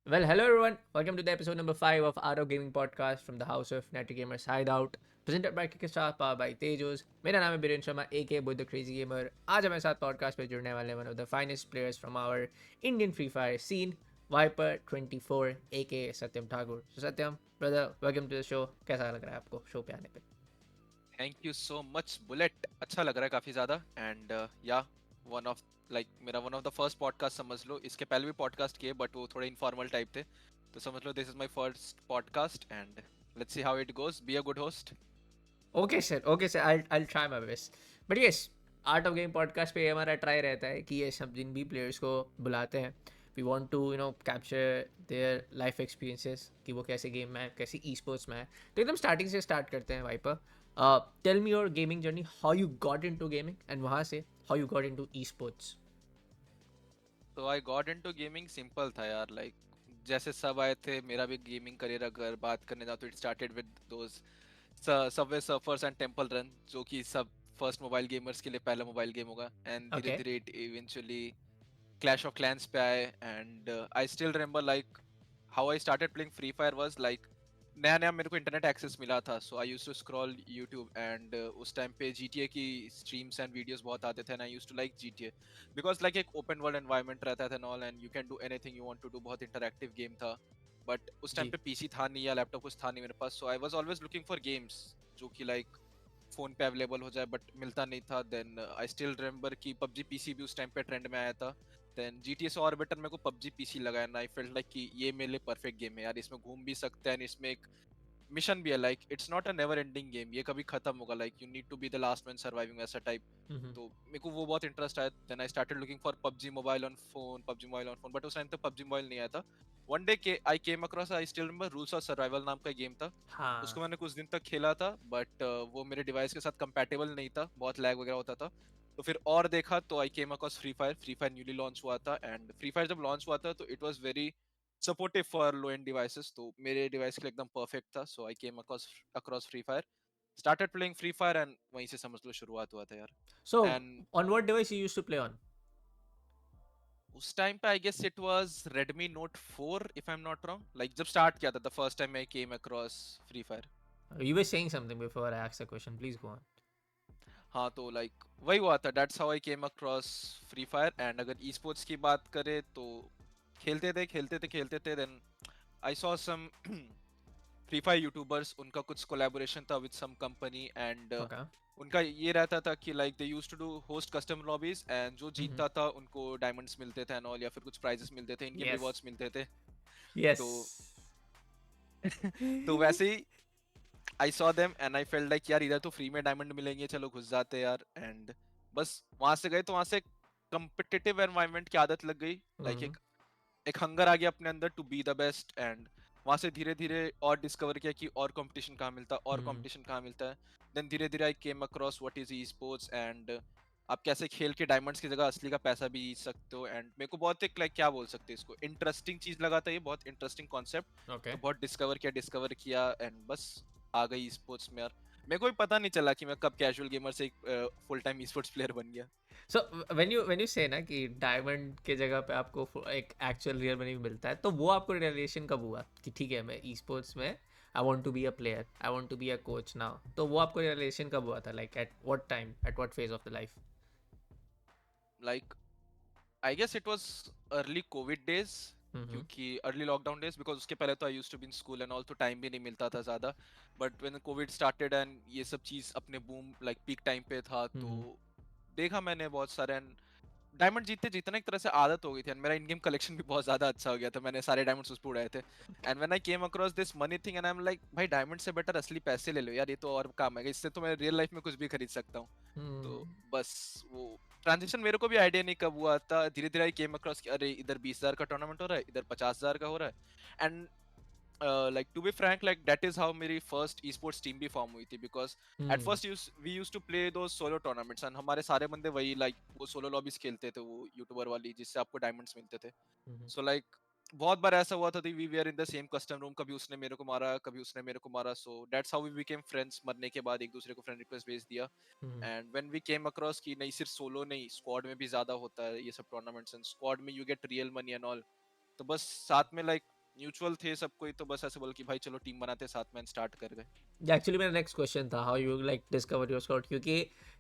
Well, hello everyone. Welcome to the episode number 5 of Art of Gaming podcast from the House of Natty Gamers Hideout. Presented by Kickstarter, powered by Tejos. मेरा नाम है Biren Sharma AK बुद्ध the crazy gamer. आज हमारे साथ podcast पे जुड़ने वाले one of the finest players from our Indian Free Fire scene Viper 24 AK Satyam Thakur. So Satyam brother, welcome to the show. कैसा लग रहा है आपको शो पे आने पे? Thank you so much Bullet. अच्छा लग रहा है काफी ज्यादा। एंड या वन ऑफ मेरा one of the first podcast समझ लो। इसके पहले भी पॉडकास्ट किए बट वो थोड़े इनफॉर्मल टाइप थे, तो समझ लो this is my first podcast and let's see how it goes. Be a good host. Okay sir, I'll try my best. But yes, art of game podcast पे हमारा try रहता है कि ये सब जिन भी प्लेयर्स को बुलाते हैं, we want to capture their life experiences कि वो कैसे गेम में है, कैसे ई स्पोर्ट्स में है. तो एकदम स्टार्टिंग से स्टार्ट करते हैं Viper. Tell me your gaming journey, how you got into gaming and वहाँ से how you got into e sports. तो I got into gaming simple था यार। जैसे सब आए थे, मेरा भी गेमिंग करियर अगर बात करने जाओ तो it started with those Subway surfers and temple run, जो कि सब फर्स्ट मोबाइल गेमर्स के लिए पहला मोबाइल गेम होगा। एंड धीरे ओके. धीरे it eventually Clash of Clans पे आए। And I still remember how I started playing Free Fire was नया नया मेरे को इंटरनेट एक्सेस मिला था, so I used to scroll YouTube and उस टाइम पे GTA की स्ट्रीम्स एंड वीडियोस बहुत आते थे and I used to like GTA because एक ओपन वर्ल्ड एनवायरनमेंट रहता था all and you can do anything you want to do. बहुत इंटरैक्टिव गेम था बट उस टाइम जी. पे पीसी था नहीं या लैपटॉप कुछ था नहीं मेरे पास, so I was always looking for games जो कि फोन पे अवेलेबल हो जाए, बट मिलता नहीं था। देन आई स्टिल रिमेंबर कि पबजी पीसी भी उस टाइम पे ट्रेंड में आया था। देन जीटीए से और बेटर मेरे को पबजी पीसी लगा एंड आई फेल्ट कि ये मेरे लिए परफेक्ट गेम है यार। इसमें घूम भी सकते हैं, इसमें एक मिशन भी है। It's not a never ending game, ये कभी खत्म होगा। You need to be the last man surviving ऐसा टाइप। तो मेरे को वो बहुत इंटरेस्ट आया। Then I started looking for PUBG mobile on phone, but उस टाइम तो पबजी मोबाइल नहीं आया था। वन डे के I came across, I still remember, rules of survival नाम का गेम था। हाँ. उसको मैंने कुछ दिन तक खेला था बट वो मेरे डिवाइस के साथ कंपैटिबल नहीं था, बहुत लैग वगैरह होता था। तो फिर और देखा तो I came across Free Fire newly launch हुआ था। एंड फ्री फायर जब लॉन्च हुआ था तो it was very supportive for low end devices, तो मेरे डिवाइस के लिए एकदम परफेक्ट था। So I came across across Free Fire, started playing Free Fire and वहीं से समझ लो शुरुआत हुआ था यार। So and on what device you used to play on? उस टाइम पे आई guess it was Redmi Note 4 if I am not wrong, जब स्टार्ट किया था the first time I came across Free Fire. You were saying something before I asked the question. Please go on. हाँ तो वही हुआ था, that's how I came across Free Fire. And अगर esports की बात करें तो खेलते थे then I saw some free Fire YouTubers, उनका कुछ कोलैबोरेशन था with some company and Okay. उनका ये रहता था कि they used to do host custom lobbies and जो Mm-hmm. जीतता था उनको डायमंड्स मिलते थे एंड ऑल, या फिर कुछ प्राइजेस मिलते थे, इन गेम Yes. रिवॉर्ड्स मिलते थे। तो Yes. तो वैसे ही I saw them and I felt यार इधर तो फ्री में डायमंड मिलेंगे, चलो घुस जाते यार। एंड बस वहां से गए तो वहां से कम्पिटिटिव एनवायरनमेंट की आदत लग गई। Mm-hmm. एक एक हंगर आ गया अपने अंदर to be the best. And वहां से धीरे धीरे और डिस्कवर किया कि और कंपटीशन कहाँ मिलता है, और Mm-hmm. कंपटीशन कहाँ मिलता है। देन धीरे धीरे I came across what is e sports and आप कैसे खेल के डायमंड्स की जगह असली का पैसा भी जीत सकते हो। एंड मेरे को बहुत एक क्या बोल सकते हैं इसको, इंटरेस्टिंग चीज लगा था, ये बहुत इंटरेस्टिंग कॉन्सेप्ट। Okay. तो बहुत डिस्कवर किया एंड बस आ गई स्पोर्ट्स में यार। मेरे को भी पता नहीं चला कि मैं कब कैजुअल गेमर से एक फुल टाइम स्पोर्ट्स प्लेयर बन गया। So when you say ना कि डायमंड के जगह पे आपको एक एक्चुअल रियल मनी मिलता है, तो वो आपको रियलाइजेशन कब हुआ कि ठीक है मैं ई स्पोर्ट्स में I want to be a player, I want to be a coach now? तो वो आपको रियलाइजेशन कब हुआ था, like at what time, at what phase of the life? Like I guess it was early covid days, hmm. क्योंकि early lockdown days, because उसके पहले तो I used to be in school and all, तो time भी नहीं मिलता था ज़्यादा। But when covid started and ये सब चीज़ अपने बूम पीक टाइम पे था, तो हम्म. देखा मैंने बहुत सारे एंड डायमंड जीतते जीतना एक तरह से आदत हो गई थी एंड मेरा इन गेम कलेक्शन भी बहुत ज़्यादा अच्छा हो गया था। मैंने सारे डायमंड्स उस पे उड़ाए थे। And when I came across this money thing and I am भाई डायमंड से बेटर असली पैसे ले लो यार, ये तो और काम है, इससे तो मैं रियल लाइफ में कुछ भी खरीद सकता हूँ। तो हम्म. बस वो ट्रांजिशन मेरे को भी आइडिया नहीं कब हुआ था, धीरे धीरे आई केम अक्रॉस कि अरे इधर 20,000 का टूर्नामेंट हो रहा है, इधर 50,000 का हो रहा है। And to be frank that is how मेरी फर्स्ट ई स्पोर्ट्स टीम भी फॉर्म हुई थी, because at hmm. First we use to play two solo tournaments and हमारे सारे बंदे वही वो सोलो लॉबीज खेलते थे, वो यूट्यूबर वाली जिससे आपको डायमंड्स मिलते थे। हम्म. सो बहुत बार ऐसा हुआ था कि we were in the same custom room, कभी उसने मेरे को मारा कभी उसने मेरे को मारा, so that's how we became friends. मरने के बाद एक दूसरे को फ्रेंड रिक्वेस्ट भेज दिया। Hmm. And when we came across कि नहीं सिर्फ सोलो नहीं, स्क्वाड में भी ज्यादा होता है ये सब टूर्नामेंट्स एंड स्क्वाड में you get real money and all. तो बस साथ में म्यूचुअल थे सब कोई, तो बस ऐसे बोल कि भाई चलो टीम बनाते साथ में, स्टार्ट कर गए। एक्चुअली मेरा नेक्स्ट क्वेश्चन था how you like discover your squad, क्योंकि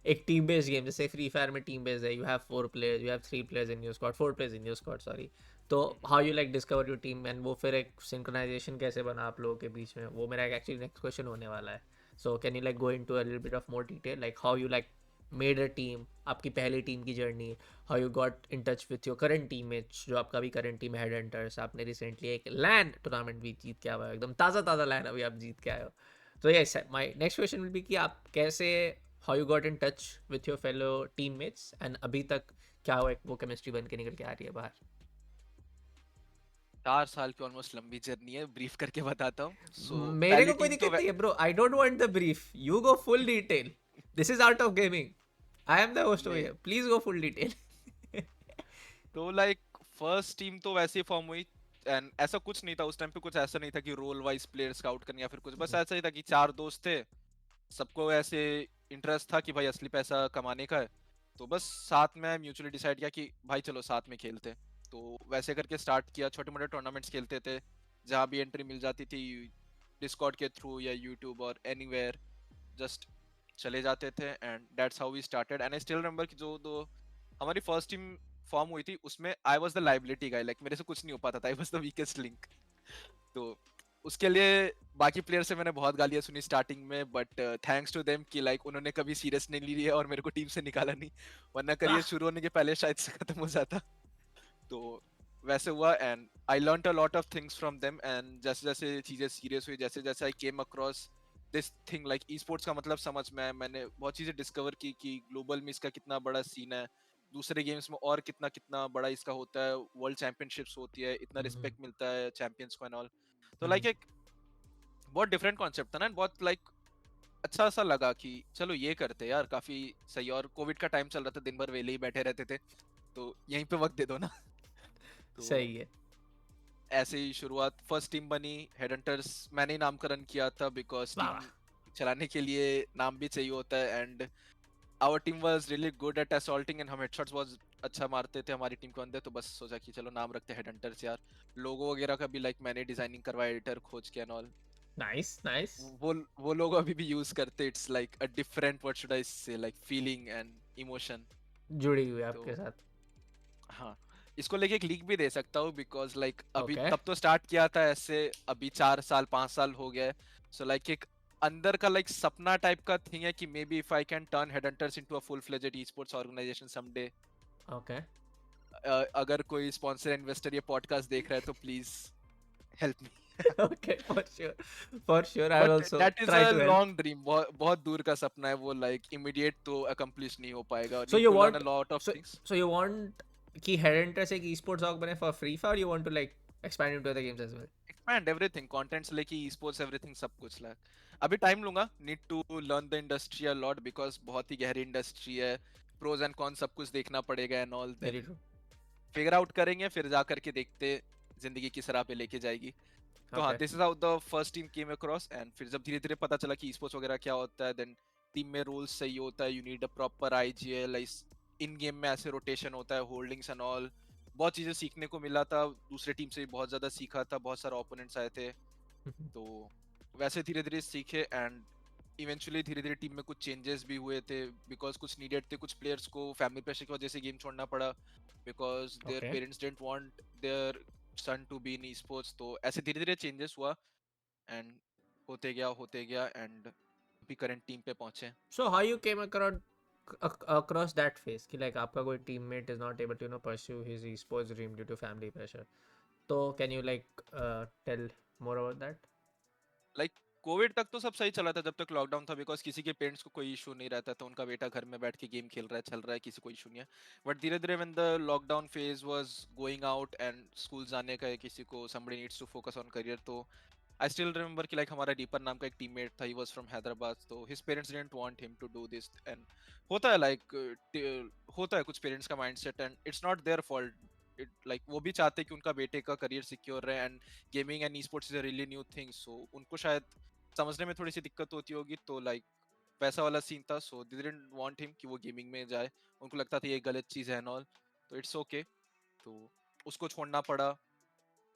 एक टीम बेस्ड गेम जैसे फ्री फायर में टीम बेस्ड है, you have 4 players, you have 3 players in your squad, 4 players in your squad sorry. तो how you like discover your team and वो फिर एक synchronisation कैसे बना आप लोगों के बीच में, वो मेरा एक्चुअली नेक्स्ट क्वेश्चन होने वाला है। So can you like go in to a little bit of more detail like how you like made a team, आपकी पहली टीम की journey, how you got in touch with your current teammates, जो आपका भी current team है Head Hunters, आपने recently एक LAN tournament भी जीत के आए हो, एकदम ताज़ा ताज़ा लैन अभी आप जीत के आए हो। तो yes, my next question will be कि आप कैसे how you got in touch with your fellow teammates and अभी तक क्या वो केमिस्ट्री बन के निकल के आ रही है बाहर। 4 साल की ऑलमोस्ट लंबी जर्नी है, ब्रीफ करके बताता हूँ। सो मेरे पहली को कोई टीम तो दिक्कत नहीं है bro, I don't want the brief, you go full detail, this is out of gaming, I am the host over नहीं, here, please go full detail. तो लाइक फर्स्ट टीम तो वैसे ही फॉर्म हुई, एंड ऐसा कुछ नहीं था उस टाइम पे, कुछ ऐसा नहीं था कि रोल वाइज प्लेयर स्काउट करने या फिर कुछ, बस ऐसा ही था कि चार दोस्त थे, सबको ऐसे इंटरेस्ट था कि भाई असली पैसा कमाने का है, तो बस साथ में म्यूचुअली डिसाइड किया कि भाई चलो साथ में खेलते हैं। तो वैसे करके स्टार्ट किया, छोटे मोटे टूर्नामेंट्स खेलते थे, जहाँ भी एंट्री मिल जाती थी, डिस्कॉर्ड के थ्रू या यूट्यूब और एनीवेयर, जस्ट चले जाते थे, and that's how we started. And I still remember कि जो दो हमारी फर्स्ट टीम फॉर्म हुई थी उसमें आई was the liability guy, like मेरे से कुछ नहीं हो पाता था, आई वाज द वीकेस्ट लिंक। तो उसके लिए बाकी प्लेयर से मैंने बहुत गालियां सुनी स्टार्टिंग में, बट थैंक्स टू देम कि लाइक उन्होंने कभी सीरियस नहीं ली है और मेरे को टीम से निकाला नहीं, वरना करियर शुरू होने के पहले शायद से खत्म हो जाता। तो वैसे हुआ, and I learned a lot of things from them, and जैसे जैसे चीजें सीरियस हुई, जैसे जैसे I came across this thing like esports का मतलब समझ में आया, मैंने बहुत चीजें डिस्कवर की कि ग्लोबल में इसका कितना बड़ा सीन है, दूसरे गेम्स में और कितना कितना बड़ा इसका होता है, वर्ल्ड चैंपियनशिप्स होती है, इतना रिस्पेक्ट मिलता है चैंपियंस को एंड ऑल। तो लाइक एक बहुत डिफरेंट कॉन्सेप्ट था ना, बहुत लाइक अच्छा सा लगा कि चलो ये करते यार, काफी सही। और कोविड का टाइम चल रहा था, दिन भर वेले ही बैठे रहते थे, तो यहीं पे वक्त दे दो ना। तो सही है। ऐसे ही शुरुआत, फर्स्ट टीम बनी हेडहंटर्स, मैंने ही नामकरण किया था बिकॉज वाह टीम वाह। चलाने के लिए नाम भी चाहिए होता है, and our team was really good at assaulting, and हम हेडशॉट्स बहुत अच्छा मारते थे हमारी टीम के अंदर, तो बस सोचा कि चलो नाम रखते हैं हेडहंटर्स यार। लोगो वगैरह का भी लाइक मैंने डिजाइनिंग करवाया, एडिटर खोज के एंड ऑल। Nice nice. वो लोग अभी भी यूज करते, it's like a different, what should I से, लाइक फीलिंग एंड इमोशन। जुड़ी हुई है तो आपके साथ। हाँ, इसको लेके एक लीक भी दे सकता हूँ बिकॉज लाइक अभी ओके। तब तो स्टार्ट किया था ऐसे, अभी 4 साल 5 साल हो गया है। सो लाइक एक अंदर का लाइक सपना टाइप का थिंग है कि maybe if I can turn headhunters into a full fledged esports organisation someday. Okay. अगर कोई स्पॉन्सर इन्वेस्टर ये पॉडकास्ट देख रहा है तो please help me. Okay, for sure I will but also that is try a to help. Long dream, बहुत बहुत दूर का सपना है वो, लाइक इमीडिएट तो अकम्प्लिश नहीं हो पाएगा, So need you to learn a want lot of so things. so you want कि Headhunters एक esports org बने for Free Fire, or you want to like expand into other games as well? Expand everything, content से लेके esports everything सब कुछ ला। अभी time लूंगा, need to learn the industry a lot because बहुत ही गहरी इंडस्ट्री है, प्रोज एंड कॉन्स सब कुछ देखना पड़ेगा and all, Very then true. Figure out करेंगे, फिर जा करके देखते जिंदगी किस राह पे लेके जाएगी। तो हाँ, Okay. This is how the first team came across, and फिर जब धीरे धीरे पता चला कि ई-स्पोर्ट्स वगैरह क्या होता है, देन टीम में रूल्स सही होता है, you need a proper IGL, इस इन गेम में ऐसे रोटेशन होता है, होल्डिंग्स एंड ऑल, बहुत चीजें सीखने को मिला था, दूसरे टीम से भी बहुत ज्यादा सीखा था, बहुत सारे ओपोनेंट्स आए थे। तो वैसे धीरे धीरे सीखे, एंड इवेंचुअली धीरे धीरे टीम में कुछ चेंजेस भी हुए थे बिकॉज कुछ नीडेड थे, कुछ प्लेयर्स को फैमिली प्रेशर की वजह से गेम छोड़ना पड़ा because there Okay. Parents didn't want their son to be in e sports. तो ऐसे धीरे धीरे चेंजेस हुआ, एंड होते गया एंड अभी करंट टीम पे पहुंचे हैं। So how you came across that phase कि like आपका कोई teammate is not able to pursue his esports dream due to family pressure. तो can you like tell more about that? Like Covid तक तो सब सही चला था जब तक लॉकडाउन था, बिकॉज किसी के पेरेंट्स को कोई इशू नहीं रहता था, उनका बेटा घर में बैठ के गेम खेल रहा है, चल रहा है, किसी को इशू नहीं है। बट धीरे धीरे when the lockdown phase was going out and school जाने का है किसी को, somebody needs to focus on career, तो आई स्टिल रिमेंबर कि लाइक हमारा डीपर नाम का एक टीममेट था, ही वाज फ्रॉम हैदराबाद, तो his parents didn't want him to do this, and होता है लाइक होता है कुछ पेरेंट्स का mindset, and it's not their fault. It like वो भी चाहते हैं कि उनका बेटे का करियर सिक्योर रहे, and gaming and esports is a really new thing, so उनको शायद समझने में थोड़ी सी दिक्कत होती होगी, तो लाइक वैसा वाला सीन था, सो दे डिडंट वांट हिम कि वो गेमिंग में जाए, उनको लगता था ये गलत चीज है एंड ऑल, तो इट्स ओके। तो उसको छोड़ना पड़ा,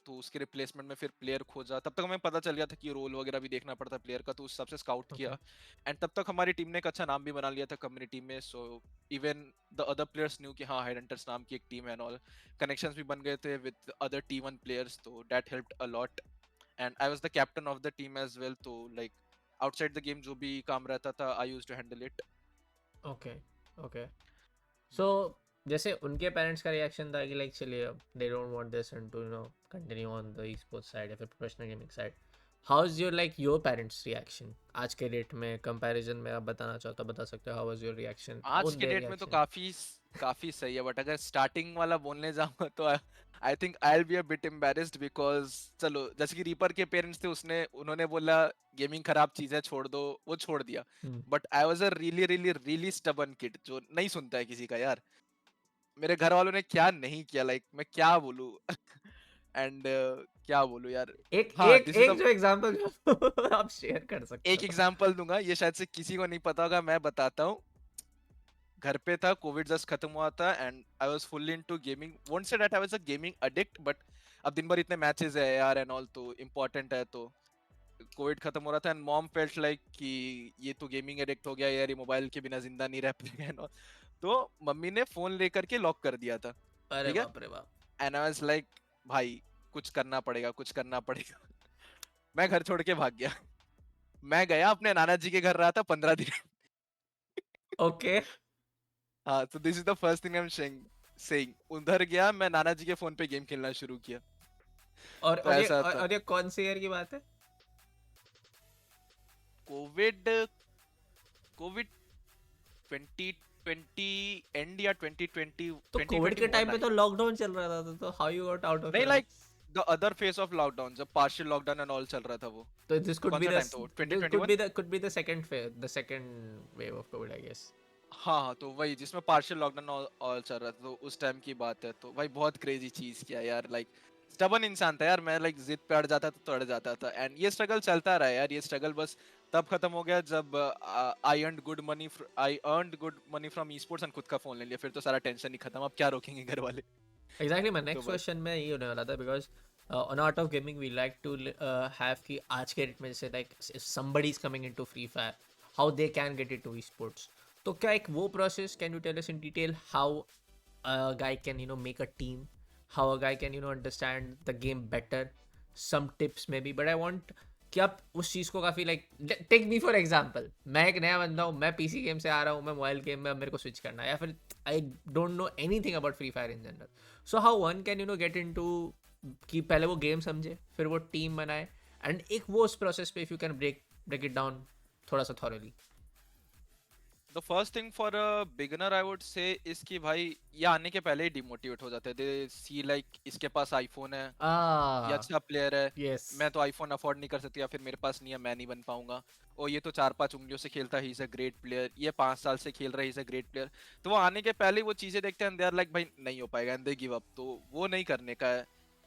तो उसके रिप्लेसमेंट में फिर प्लेयर खोजा, तब तक हमें पता चल गया था कि रोल वगैरह भी देखना पड़ता है प्लेयर का, तो उस हिसाब से स्काउट ओके किया। एंड तब तक हमारी टीम ने एक अच्छा नाम भी बना लिया था कम्युनिटी में, so even the other players new कि हाँ हेडहंटर्स नाम की एक टीम है एंड ऑल। कनेक्शंस भी बन गए थे विद अदर T1 प्लेयर्स, तो that helped a lot. And I was the captain of the team as well, तो लाइक आउटसाइड द गेम जो भी काम रहता था I used to handle it. Okay okay. So जैसे उनके पेरेंट्स का रिएक्शन था कि लाइक चलिए they don't want this and to continue on the esports side या फिर professional gaming side, how is your like your parents reaction आज के डेट में कंपैरिजन में? आप बताना चाहो तो बता सकते हो, हाउ वाज योर रिएक्शन आज ऑन के देयर डेट में तो रिएक्शन? काफी सही है, बट अगर स्टार्टिंग वाला बोलने जाऊँ तो I think I will be a bit embarrassed, because चलो जैसे कि रीपर के पेरेंट्स थे, उसने उन्होंने बोला गेमिंग खराब चीज है छोड़ दो, वो छोड़ दिया। But I was a really really really stubborn kid जो नहीं सुनता है किसी का यार। मेरे घर वालों ने क्या नहीं किया, लाइक मैं क्या बोलूं एंड क्या बोलूं यार। एक हाँ, एक दिस इज एक द जो एग्जांपल आप शेयर कर सकते एक हो। एग्जांपल दूंगा, ये शायद से किसी को नहीं पता होगा, मैं बताता हूँ। घर पे था, कोविड जस्ट खत्म हुआ था and I was fully into gaming, won't say that I was a gaming addict, but अब दिन भर इतने मैचेस है यार एंड ऑल, तो इम्पोर्टेंट है, तो कोविड खत्म हो रहा था एंड मॉम फेल्ट लाइक कि ये तो गेमिंग एडिक्ट हो गया यार, ये मोबाइल के बिना जिंदा नहीं रह पाएगा एंड ऑल। तो मम्मी ने फोन लेकर के लॉक कर दिया था। अरे ठीक है, बाप रे बाप। एंड आई वाज लाइक भाई कुछ करना पड़ेगा, कुछ करना पड़ेगा। मैं घर छोड़ के भाग गया। मैं गया अपने नाना जी के घर, रहा था 15 दिन। ओके। हाँ, तो this is the first thing I am saying, उधर गया मैं, नाना जी के फोन पे गेम खेलना शुरू किया। तो और ये ऐसा था। और ये कौन से ईयर की बात है? कोविड कोविड 2020 एंड या 2020 तो कोविड के 2021 टाइम पे आई। तो लॉकडाउन चल रहा था, तो how you got out of नहीं, your like house? The other face of lockdown, जब पार्शियल लॉकडाउन एंड ऑल चल रहा था वो। तो दिस कुड कौन बी सा द टाइम था वो, this could be 2021? the could be the second wave of COVID, I guess. हाँ हाँ, तो वही जिसमें पार्शियल लॉकडाउन ऑल चल रहा था, तो उस टाइम की बात है। तो भाई बहुत क्रेजी चीज किया यार, लाइक स्टबन इंसान था यार मैं, लाइक जिद पे अड़ जाता तो अड़ जाता था, एंड ये स्ट्रगल चलता रहा यार। ये स्ट्रगल बस तब खत्म हो गया जब I earned good money from e sports and खुद का फोन ले लिया, फिर तो सारा टेंशन ही खत्म, अब क्या रोकेंगे घर वाले। Exactly, my तो next बस। question में ये होने वाला था because on Art of Gaming we like to have कि आज के डेट में जैसे like if somebody is coming into Free Fire, how they can get into esports. तो क्या एक वो process, can you tell us in detail how a guy can make a team, how a guy can understand the game better, some tips maybe, but I want कि आप उस चीज़ को काफ़ी like take me for example, मैं एक नया बंदा हूँ, मैं पीसी गेम से आ रहा हूँ, मैं मोबाइल गेम में अब मेरे को स्विच करना है, या फिर आई don't know anything about free fire in general. So how one can get into कि पहले वो गेम समझे फिर वो टीम बनाए, एंड एक वो उस प्रोसेस पे if you can break it down थोड़ा सा thoroughly. The first thing for a beginner I would say इस कि भाई ये आने के पहले ही डिमोटिवेट हो जाते हैं, दे सी लाइक इसके पास आईफोन है, ये आ अच्छा प्लेयर है, यस। मैं तो आईफोन अफोर्ड नहीं कर सकती, या फिर मेरे पास नहीं है मैं नहीं बन पाऊंगा, और ये तो 4-5 उंगलियों से खेलता है, he is a great player, ये 5 साल से खेल रहा है, he is a great player. तो वो आने के पहले ही वो चीजें देखते हैं, दे आर लाइक भाई नहीं हो पाएगा, एंड दे गिव अप। तो वो नहीं करने का है।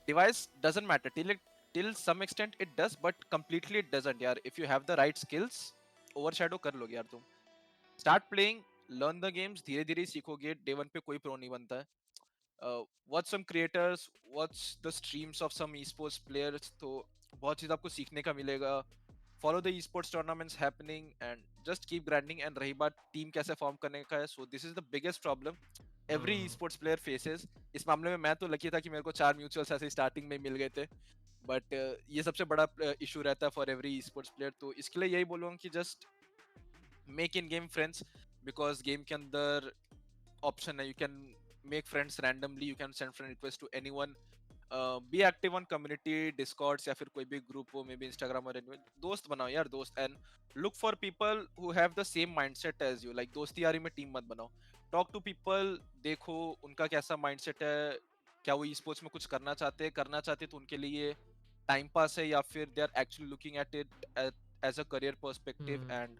Device doesn't matter till some extent it does, but completely it doesn't यार। If you have the right skills, overshadow कर लोगे यार तुम। Start playing, learn the games, धीरे धीरे सीखोगे, डे वन पे कोई प्रो नहीं बनता है। Watch some creators, watch the streams of some esports players, तो बहुत चीज आपको सीखने का मिलेगा। Follow the esports tournaments happening and just keep grinding. And रही बात टीम कैसे फॉर्म करने का है, so this is the biggest problem every esports player faces. इस मामले में मैं तो लकी था कि मेरे को 4 म्यूचुअल्स ऐसे स्टार्टिंग में मिल गए थे, बट ये सबसे बड़ा इशू रहता है फॉर एवरी ई-स्पोर्ट्स प्लेयर। तो इसके लिए यही बोलूँगा कि just make in game friends, because game के अंदर ऑप्शन है, you can make friends randomly, you can send friend request to anyone, be active on community discords या फिर कोई भी ग्रुप हो, मे बी इंस्टाग्राम और एनीवे, दोस्त बनाओ यार दोस्त, and look for people who have the same mindset as you. Like दोस्ती यारी में टीम मत बनाओ, टॉक टू पीपल, देखो उनका कैसा माइंडसेट है, क्या वो ई स्पोर्ट्स में कुछ करना चाहते तो उनके लिए टाइम पास है, या फिर they are actually looking at it as a career perspective. And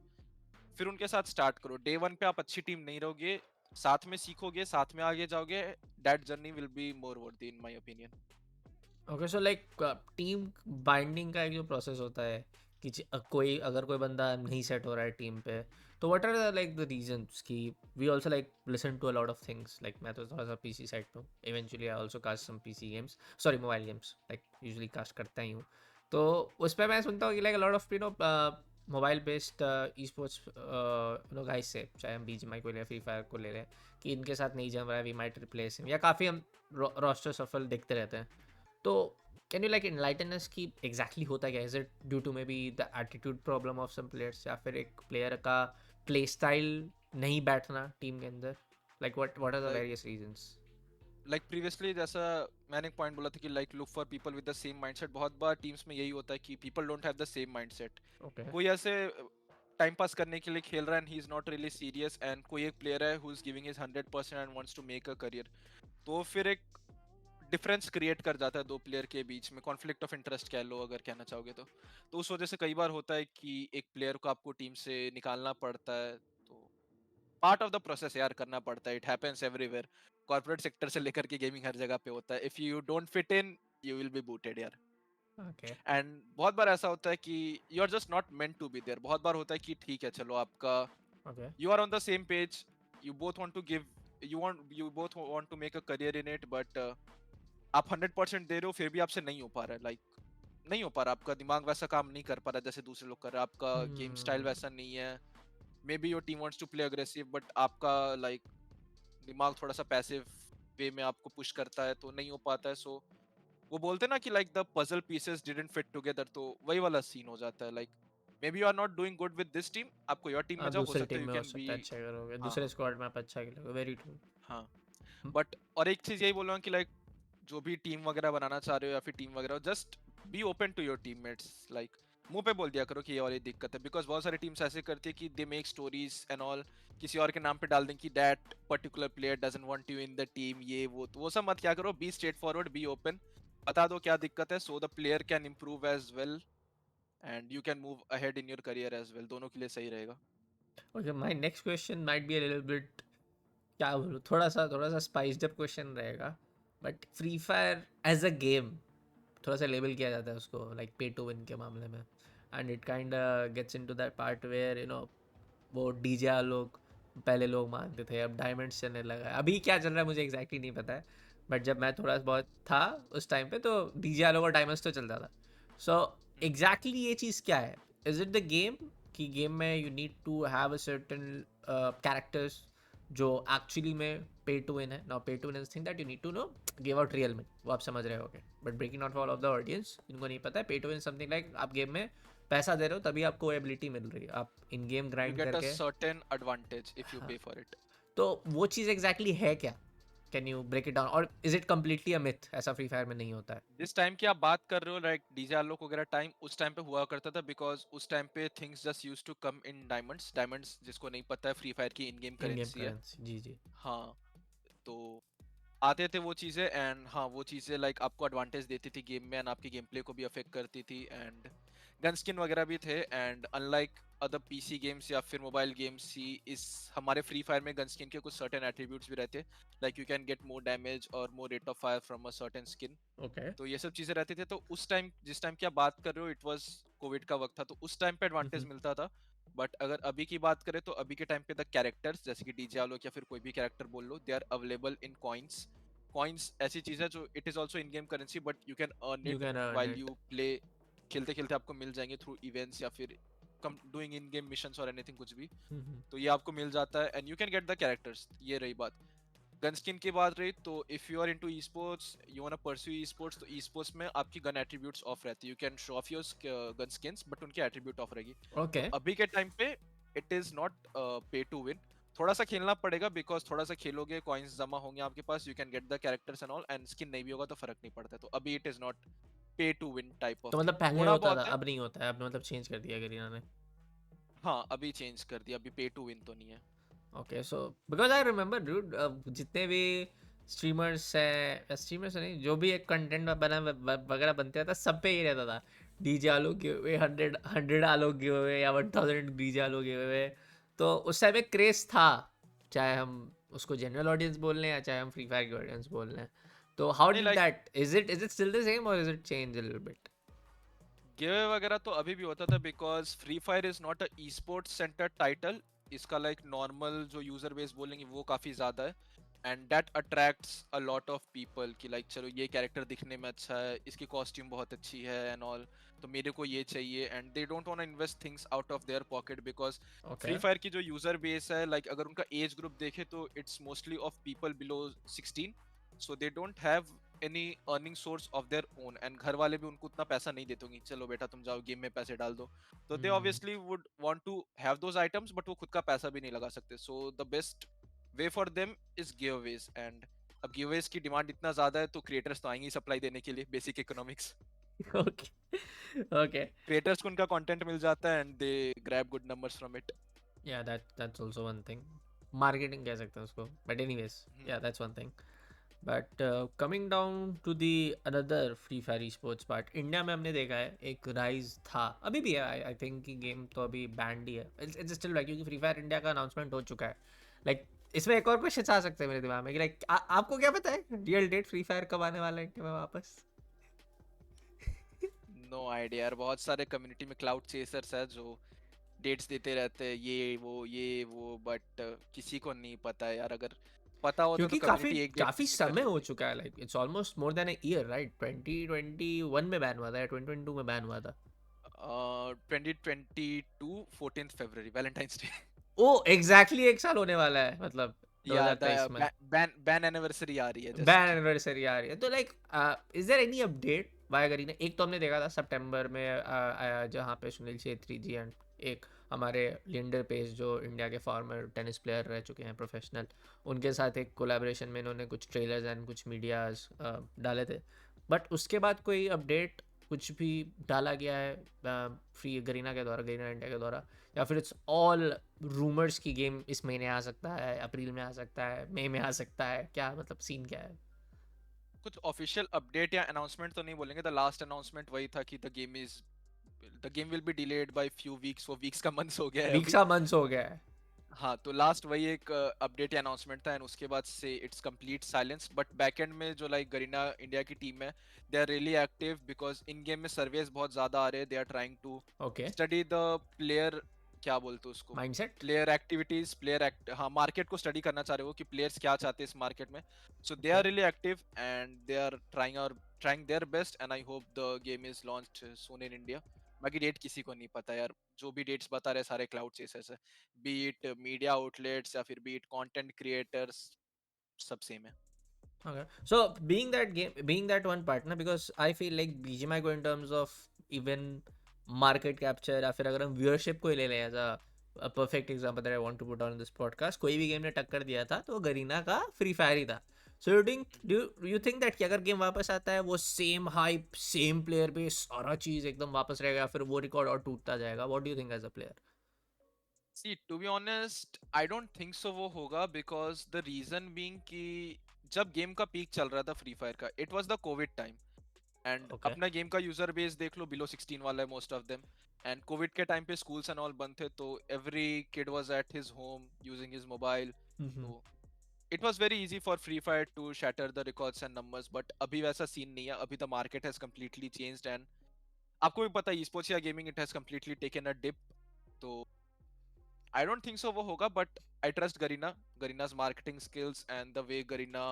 फिर उनके साथ स्टार्ट करो। डे वन पे आप अच्छी टीम नहीं रहोगे, साथ में सीखोगे, साथ में आगे जाओगे, that journey will be more worthy in my opinion. Okay, so like team binding का एक जो प्रोसेस होता है कि कोई अगर कोई बंदा नहीं सेट हो रहा है टीम पे, तो what are like the reasons कि we also like listen to a lot of things, like मैं तो थोड़ा सा पीसी साइड पे हूँ, eventually I also cast some PC games, sorry mobile games, like usually cast करता ही हूँ। तो उस पर मैं सुनता हूँ कि like a lot of mobile based e sports guys से, चाहे हम बीजीएमआई को ले फ्री फायर को ले लें, कि इनके साथ नहीं जम रहा है, वी माइट रिप्लेस हिम, या काफ़ी हम रोस्टर सफल देखते रहते हैं। तो can you like enlighten us कि एग्जैक्टली होता क्या? Is it due to maybe the attitude problem of some players, या फिर एक प्लेयर का प्ले स्टाइल नहीं बैठना टीम के अंदर, like what are the like various reasons? Previously जैसा मैंने एक पॉइंट बोला था कि like look for people with the same mindset, बहुत बार टीम्स में यही होता है कि people don't have the same mindset. Okay. कोई ऐसे टाइम पास करने के लिए खेल रहा है and he is not really serious, and कोई एक प्लेयर है who is giving his 100% and wants to make a career, तो फिर एक डिफरेंस क्रिएट कर जाता है दो प्लेयर के बीच में, कॉन्फ्लिक्ट ऑफ इंटरेस्ट कह लो अगर कहना चाहोगे तो उस वजह से कई बार होता है कि एक प्लेयर को आपको टीम से निकालना पड़ता है। तो पार्ट ऑफ द प्रोसेस यार, करना पड़ता है, it happens everywhere, corporate sector से लेकर के गेमिंग हर जगह पे होता है, if you don't fit in you will be booted यार। ओके। एंड बहुत बार ऐसा होता है कि you are just not meant to be there, बहुत बार होता है कि ठीक है चलो आपका, okay. you are on the same page, you both want to give, you both want to make a career in it, but आप 100% दे रहे हो फिर भी आपसे नहीं हो पा रहा है, लाइक नहीं हो पा रहा, आपका दिमाग वैसा काम नहीं कर पा रहा जैसे दूसरे लोग कर रहे हैं, आपका गेम स्टाइल वैसा नहीं है, maybe your team wants to play aggressive but आपका लाइक दिमाग थोड़ा सा पैसिव वे में आपको पुश करता है, तो नहीं हो पाता है। सो वो बोलते हैं ना कि like the puzzle pieces didn't fit together, तो वही वाला सीन हो जाता है, like maybe you are not doing good with this team, आप कोई और टीम में आप जाओ, हो दूसरी सकता टीम है यू में हो कैन बी। सकता है अच्छा करोगे, हाँ दूसरे हाँ स्क्वाड में आप अच्छा खेलोगे, वेरी ट्रू। हाँ। बट और एक चीज यही बोल रहा हूँ कि लाइक जो भी टीम वगैरह बनाना चाह रहे हो या फिर टीम वगैरह, just be open to your teammates, like मुंह पे बोल दिया करो कि ये वाली दिक्कत है, बिकॉज बहुत सारी टीम्स ऐसे करती है कि they make stories and all, किसी और के नाम पे डाल दें कि that particular player doesn't want you in the team, ये वो, तो वो सब मत क्या करो, be straightforward, be open, बता दो क्या दिक्कत है, so the player can improve as well and you can move ahead in your career as well, दोनों के लिए सही रहेगा। Okay, my next question might be a little bit, क्या बोलूँ, थोड़ा सा स्पाइस्ड अप क्वेश्चन रहेगा, but free Fire as a game थोड़ा सा लेबल किया जाता है उसको लाइक पे टू विन के मामले में, and it kind gets into that part where वो डीजे लोग, पहले लोग मानते थे, अब डायमंड्स चलने लगा है, अभी क्या चल रहा है मुझे एग्जैक्टली नहीं पता है, बट जब मैं थोड़ा बहुत था उस टाइम पे तो डीजे वालों और डायमंड्स तो चलता था। सो एग्जैक्टली ये चीज़ क्या है? इज इट द गेम कि गेम में you need to have a certain characters जो एक्चुअली में पे टू विन है? Now pay to win is thing that you need to no give out real money, वो आप समझ रहे होगे, but breaking not fall of the audience, इनको नहीं पता है pay to win something like आप गेम में पैसा दे रहे हो तभी आपको एबिलिटी मिल रही है, आप in game you grind get a करके। सर्टेन एडवांटेज इफ यू हाँ, पे फॉर इट। तो वो चीज़ एग्जैक्टली है क्या? Can you break it down, और is it completely a myth, ऐसा फ्री फायर में नहीं होता है? जिस टाइम की आप बात कर रहे हो लाइक डीजे आलोक वगैरह टाइम, उस टाइम पे हुआ करता था, बिकॉज उस टाइम पे things just used to come in diamonds, diamonds जिसको नहीं पता है फ्री फायर की in game in game currency है। करेंसी, जी जी। हाँ, तो आते थे वो चीजें, एंड हाँ वो चीजें लाइक आपको एडवांटेज देती थी गेम में एंड आपके गेम प्ले को भी अफेक्ट करती थी, एंड गन स्किन वगैरह भी थे, and unlike other PC games या फिर मोबाइल गेम्स ही, इस हमारे फ्री फायर में गन स्किन के कुछ सर्टेन एट्रीब्यूट्स भी रहते, like you can get more damage और more rate of fire from a certain skin, okay. तो ये सब चीजें रहती थी। तो उस टाइम जिस टाइम की आप बात कर रहे हो, इट वाज कोविड का वक्त था, तो उस टाइम पे एडवांटेज मिलता था। बट अगर अभी की बात करें तो अभी के टाइम पे द कैरेक्टर्स जैसे कि डीजे आलोक या फिर कोई भी कैरेक्टर बोल लो, they are available in coins. Coins ऐसी चीज है जो it is also in game currency, but you can earn you it can earn while it. You play, खेलते खेलते आपको मिल जाएंगे थ्रू इवेंट्स या फिर come doing in game missions और एनीथिंग कुछ भी, तो ये आपको मिल जाता है and you can get the characters. ये रही बात गन स्किन की बात रही, तो if you are into e sports, you want to pursue e sports, तो ई स्पोर्ट्स में आपकी गन एट्रीब्यूट्स ऑफ रहती है, you can show off your gun skins but उनकी एट्रीब्यूट ऑफ रहेगी। तो ओके। अभी के टाइम पे it is not pay to win, थोड़ा सा खेलना पड़ेगा, बिकॉज थोड़ा सा खेलोगे कॉइन्स जमा होंगे आपके पास, you can get the characters and all, and skin नहीं भी होगा तो फर्क नहीं पड़ता, तो अभी it is not pay to win type तो ऑफ मतलब थिंग, पहले थोड़ा होता था, बहुत है। अब नहीं होता है, अब मतलब चेंज कर दिया गरीना ने? हाँ अभी चेंज कर दिया, अभी पे टू विन तो नहीं है। Okay, so because I remember dude, जितने भी स्ट्रीमर्स हैं, स्ट्रीमर्स नहीं, जो भी एक कंटेंट बना वगैरह बनते था, सब पे ही रहता था डीजे आलोक गिव अवे, 100 आलोक गिव अवे, या 1000 डीजे आलोक गिव अवे। तो उस टाइम एक क्रेज था, चाहे हम उसको जनरल ऑडियंस बोल रहे हैं या चाहे हम फ्री फायर की ऑडियंस बोल रहे हैं। तो हाउ नहीं did like that, is it still the same और is it change a little bit? Give वगैरह तो अभी भी होता था because free fire is not a esports centre title. इसका लाइक नॉर्मल जो यूजर बेस बोलेंगे वो काफी ज्यादा है, and that attracts a lot of people कि लाइक चलो ये कैरेक्टर दिखने में अच्छा है, इसकी कॉस्ट्यूम बहुत अच्छी है एंड ऑल, तो मेरे को ये चाहिए, and they don't want to invest things out of their pocket because okay. Free Fire की जो यूजर बेस है लाइक अगर उनका एज ग्रुप देखे तो it's mostly of people below 16, so they don't have any earning source of their own, and घर वाले भी उनको उतना पैसा नहीं देते होंगे, चलो बेटा तुम जाओ गेम में पैसे डाल दो, तो they obviously would want to have those items but वो खुद का पैसा भी नहीं लगा सकते, so the best way for them is giveaways. And अब गिवअवेज की डिमांड इतना ज्यादा है तो क्रिएटर्स तो आएंगे ही सप्लाई देने के लिए, basic economics. Okay. Okay. Creators को उनका कंटेंट मिल जाता है and they grab good numbers from it. या that's also one thing, marketing कह सकते हैं उसको, बट एनीवेज या that's one thing. But coming down to the another free fire sports part, India में हमने देखा है एक राइज था, अभी भी है, आई थिंक कि गेम तो अभी बैंड ही है, इट्स स्टिल लाइक, क्योंकि फ्री फायर इंडिया का अनाउंसमेंट हो चुका है। लाइक इसमें एक और क्वेश्चन आ सकते हैं मेरे दिमाग में कि लाइक आपको क्या पता है रियल डेट फ्री फायर कब आने वाला है इंडिया में वापस? नो आइडिया यार, बहुत सारे कम्युनिटी में क्लाउड चेसर्स है जो डेट्स देते रहते हैं ये वो, बट किसी को नहीं पता है यार, अगर पता होता तो क्योंकि काफी कम्युनिटी एक डेट काफी फिक्स कर समय हो लेती। चुका है, like it's almost more than a year, right? 2021 में बैन हुआ था या 2022 में बैन हुआ था? 2022 14th फरवरी वैलेंटाइंस डे। ओ एग्जैक्टली एक साल होने वाला है, मतलब या द 2023 में बैन बैन एनिवर्सरी आ रही है बैन जस्ट। एनिवर्सरी आ रही है, तो like is there any update via Garena? एक तो हमने देखा था सितंबर में आया, जहाँ पे सुनील छेत्री जी एंड एक हमारे लिंडर पेस जो इंडिया के फॉर्मर टेनिस प्लेयर रह चुके हैं प्रोफेशनल, उनके साथ एक कोलैबोरेशन में इन्होंने कुछ ट्रेलर्स एंड कुछ मीडियाज डाले थे, बट उसके बाद कोई अपडेट कुछ भी डाला गया है फ्री गरीना के द्वारा, गरीना इंडिया के द्वारा, या फिर इट्स ऑल रूमर्स की गेम इस महीने आ सकता है, अप्रैल में आ सकता है, मई में आ सकता है, क्या मतलब सीन क्या है? कुछ ऑफिशियल अपडेट या अनाउंसमेंट तो नहीं बोलेंगे, द लास्ट अनाउंसमेंट वही था कि the game will be delayed by few weeks, वो वीक्स का मंथ्स हो गया है अभी। वीक्सा मंथ्स हो गया है। हाँ, तो लास्ट वही एक अपडेट या अनाउंसमेंट था, एंड उसके बाद से it's complete silence, but backend में जो लाइक गरीना इंडिया की टीम है, they are really active because in game में सर्वेस बहुत ज्यादा आ रहे हैं, they are trying to okay. Study the player, क्या बोलते हैं उसको, mindset. Player activities, player act, हाँ मार्केट को स्टडी करना चाह रहे हो कि प्लेयर्स क्या चाहते हैं इस मार्केट में, so they okay. Are really active and they are trying their best, and I hope the game is launched soon in India. बाकी डेट किसी को नहीं पता यार, जो भी डेट्स बता रहे सारे क्लाउड चेसर्स है, बी इट मीडिया आउटलेट्स या फिर बी इट कंटेंट क्रिएटर्स, सब सेम है। Okay. So being that one partner, because I feel like BGMI को in terms of even market capture, या फिर अगर हम viewership को ही ले लें as a perfect example that I want to put on this podcast, कोई भी गेम ने टक्कर दिया था तो गरीना का फ्री फायर ही था। So you think that कि अगर गेम वापस आता है वो same hype, same player base, सारा चीज एकदम वापस रहेगा, या फिर वो रिकॉर्ड और टूटता जाएगा? What do you think as a player? See to be honest I don't think so वो होगा, बिकॉज द रीजन बीइंग कि जब गेम का पीक चल रहा था फ्री फायर का, it was the Covid time, and Okay. अपना गेम का यूजर बेस देख लो, बिलो 16 वाला है most of them, and Covid के टाइम पे स्कूल्स एंड ऑल बंद थे, तो every kid was at his home using his mobile, Mm-hmm. तो it was very easy for free Fire to shatter the records and numbers, but अभी वैसा scene नहीं है, अभी the market has completely changed, and आपको भी पता है स्पोर्ट्स या gaming it has completely taken a dip, तो I don't think so वो होगा, but I trust Garina's marketing skills and the way Garina,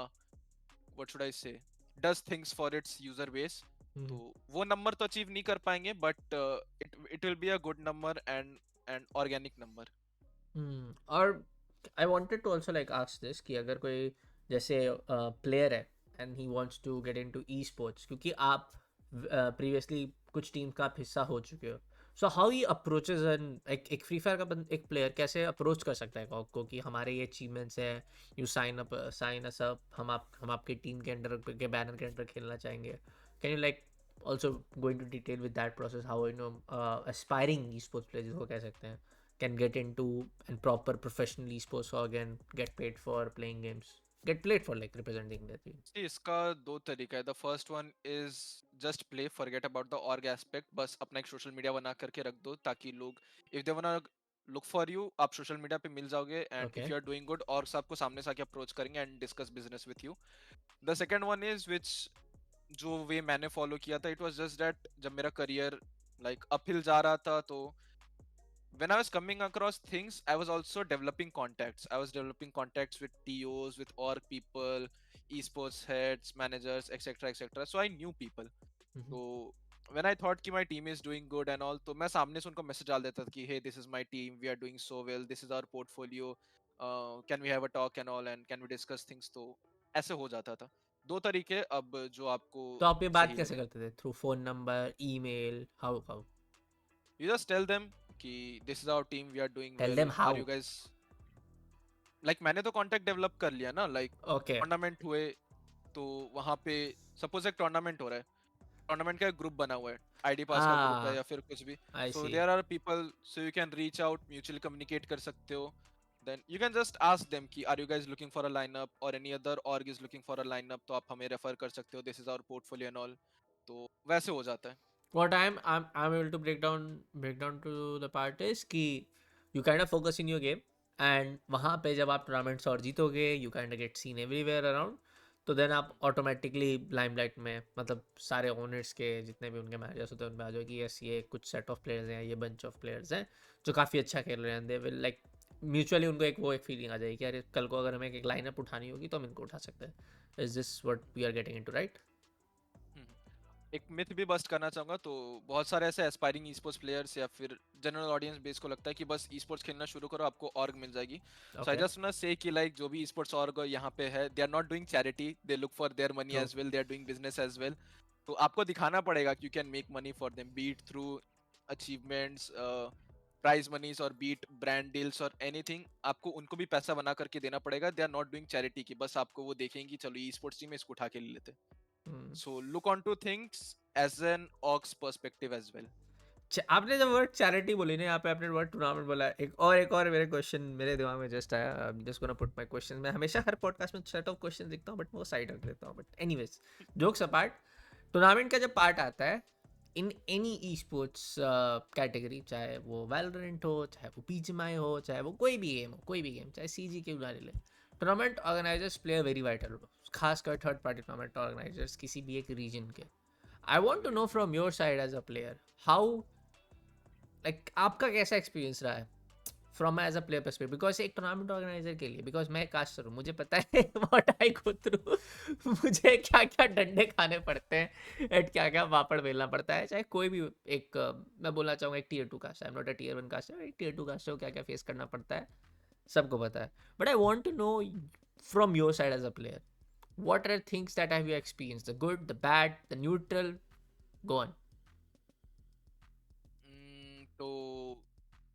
what should I say, does things for its user base. Mm-hmm. तो वो number तो achieve नहीं कर पाएंगे, but it will be a good number and organic number. और I wanted to also like ask this कि अगर कोई जैसे प्लेयर है and he wants to get into e sports, क्योंकि आप प्रीवियसली कुछ टीम का आप हिस्सा हो चुके हो, so how he approaches an एक फ्री फायर का एक प्लेयर कैसे अप्रोच कर सकता है कॉक को कि हमारे ये अचीवमेंट्स हैं, यू साइन अस अप, हम आपके टीम के अंडर के बैनर के अंडर खेलना चाहेंगे? Can you like also go into detail with that process, how aspiring esports players जिसको कह सकते हैं can get into and proper professional esports org and get paid for playing games, get paid for like representing their team? See, इसका दो तरीका है, the first one is just play, forget about the org aspect, बस अपना एक social media बना करके रख दो ताकि लोग if they wanna look for you, आप सोशल मीडिया पे मिल जाओगे, and if Okay. you are doing good और सबको सामने से आके अप्रोच करेंगे and discuss business with you. The second one is which जो वे मैंने फॉलो किया था, इट वाज जस्ट दैट जब मेरा करियर लाइक अपहिल जा रहा था, तो when I was coming across things, I was also developing contacts. I was developing contacts with TOs, with org people, esports heads, managers, etc., etc. So I knew people. Mhm. So when I thought कि my team is doing good and all, तो मैं सामने से उनको message डाल देता था कि hey, this is my team, we are doing so well, this is our portfolio, can we have a talk and all, and can we discuss things? तो ऐसे हो जाता था. दो तरीके अब जो आपको तो आप ये बात सही कैसे लगे. करते थे? Through phone number, email, how? You just tell them कि this is our team, we are doing tell well, them are how? you guys, like मैंने तो कांटेक्ट डेवलप कर लिया ना, लाइक ओके. टूर्नामेंट हुए तो वहां पे सपोज एक टूर्नामेंट हो रहा है, टूर्नामेंट का एक ग्रुप बना हुआ है, आईडी पास का ग्रुप है Ah, या फिर कुछ भी. I so see. There are people, so you can reach out, mutually communicate कर सकते हो. Then you can just ask them कि are you guys looking for a lineup, और any other org is looking for a lineup, तो आप हमें refer कर सकते हो, this is our portfolio and all. तो वैसे हो जाता है. What I'm able to break down to the part is कि you kind of focus in your game, and वहाँ पे जब आप टूर्नामेंट्स और जीतोगे, you kind of get seen everywhere around, तो देन आप ऑटोमेटिकली लाइमलाइट में, मतलब सारे ओनर्स के जितने भी उनके मैनेजर्स होते हैं उनमें आ जाओ कि यस, ये कुछ सेट ऑफ प्लेयर्स हैं, ये बंच ऑफ प्लेयर्स हैं जो काफ़ी अच्छा खेल रहे हैं. दे विल लाइक म्यूचुअली उनको एक फीलिंग आ जाएगी कि अरे कल को अगर हमें एक लाइनअप उठानी होगी तो हम इनको उठा सकते हैं. Is this what we are getting into, right? Hmm. एक मिथ भी बस्ट करना चाहूंगा, तो बहुत सारे ऐसे एस्पायरिंग ई स्पोर्ट्स प्लेयर्स या फिर जनरल ऑडियंस बेस को लगता है कि बस ई स्पोर्ट्स खेलना शुरू करो, आपको ऑर्ग मिल जाएगी. सो I okay. Just want say कि लाइक जो भी ई स्पोर्ट्स ऑर्ग यहाँ पे है, they are not doing charity, they look for their money true. As well, they are doing business as well. तो आपको दिखाना पड़ेगा कि you can make money for them, be it through achievements, prize moneys, और be it brand deals और anything. आपको उनको भी पैसा बना करके देना पड़ेगा. They are not doing charity की बस आपको वो देखेंगे चलो ई स्पोर्ट्स टीम में इसको उठा के ले लेते. So look onto things as an org's perspective as well. आपने जब वर्ड चैरिटी बोली ना, यहाँ पे आपने वर्ड टूर्नामेंट बोला, एक और मेरे क्वेश्चन मेरे दिमाग में जस्ट आया. I am just gonna put my question. मैं हमेशा हर पॉडकास्ट में सेट ऑफ क्वेश्चन लिखता हूँ बट वो साइड रख देता हूँ. But anyways, jokes apart, tournament का जब पार्ट आता है in any e sports category, चाहे वो वैलोरेंट हो, चाहे वो बीजीएमआई हो, चाहे वो कोई भी गेम हो, कोई भी गेम, चाहे सीजी क्यों ना ले ले, tournament organisers play a very vital role. खासकर थर्ड पार्टी टूर्नामेंट ऑर्गेनाइजर्स किसी भी एक रीजन के. I want to know from your side as a player, how like आपका कैसा एक्सपीरियंस रहा है from as a player perspective, because एक टूर्नामेंट ऑर्गेनाइजर के लिए, बिकॉज मैं कास्टर हूँ, मुझे पता है व्हाट आई गो थ्रू. मुझे क्या क्या डंडे खाने पड़ते हैं एंड क्या क्या पापड़ बेलना पड़ता है, चाहे कोई भी एक मैं बोलना चाहूँगा एक tier 2 caster, I am not a tier 1 caster, एक टीयर 2 कास्टर को क्या क्या फेस करना पड़ता है सबको पता है. But I want to know from your side as a player, what are things that have you experienced, the good, the bad, the neutral? Go on. तो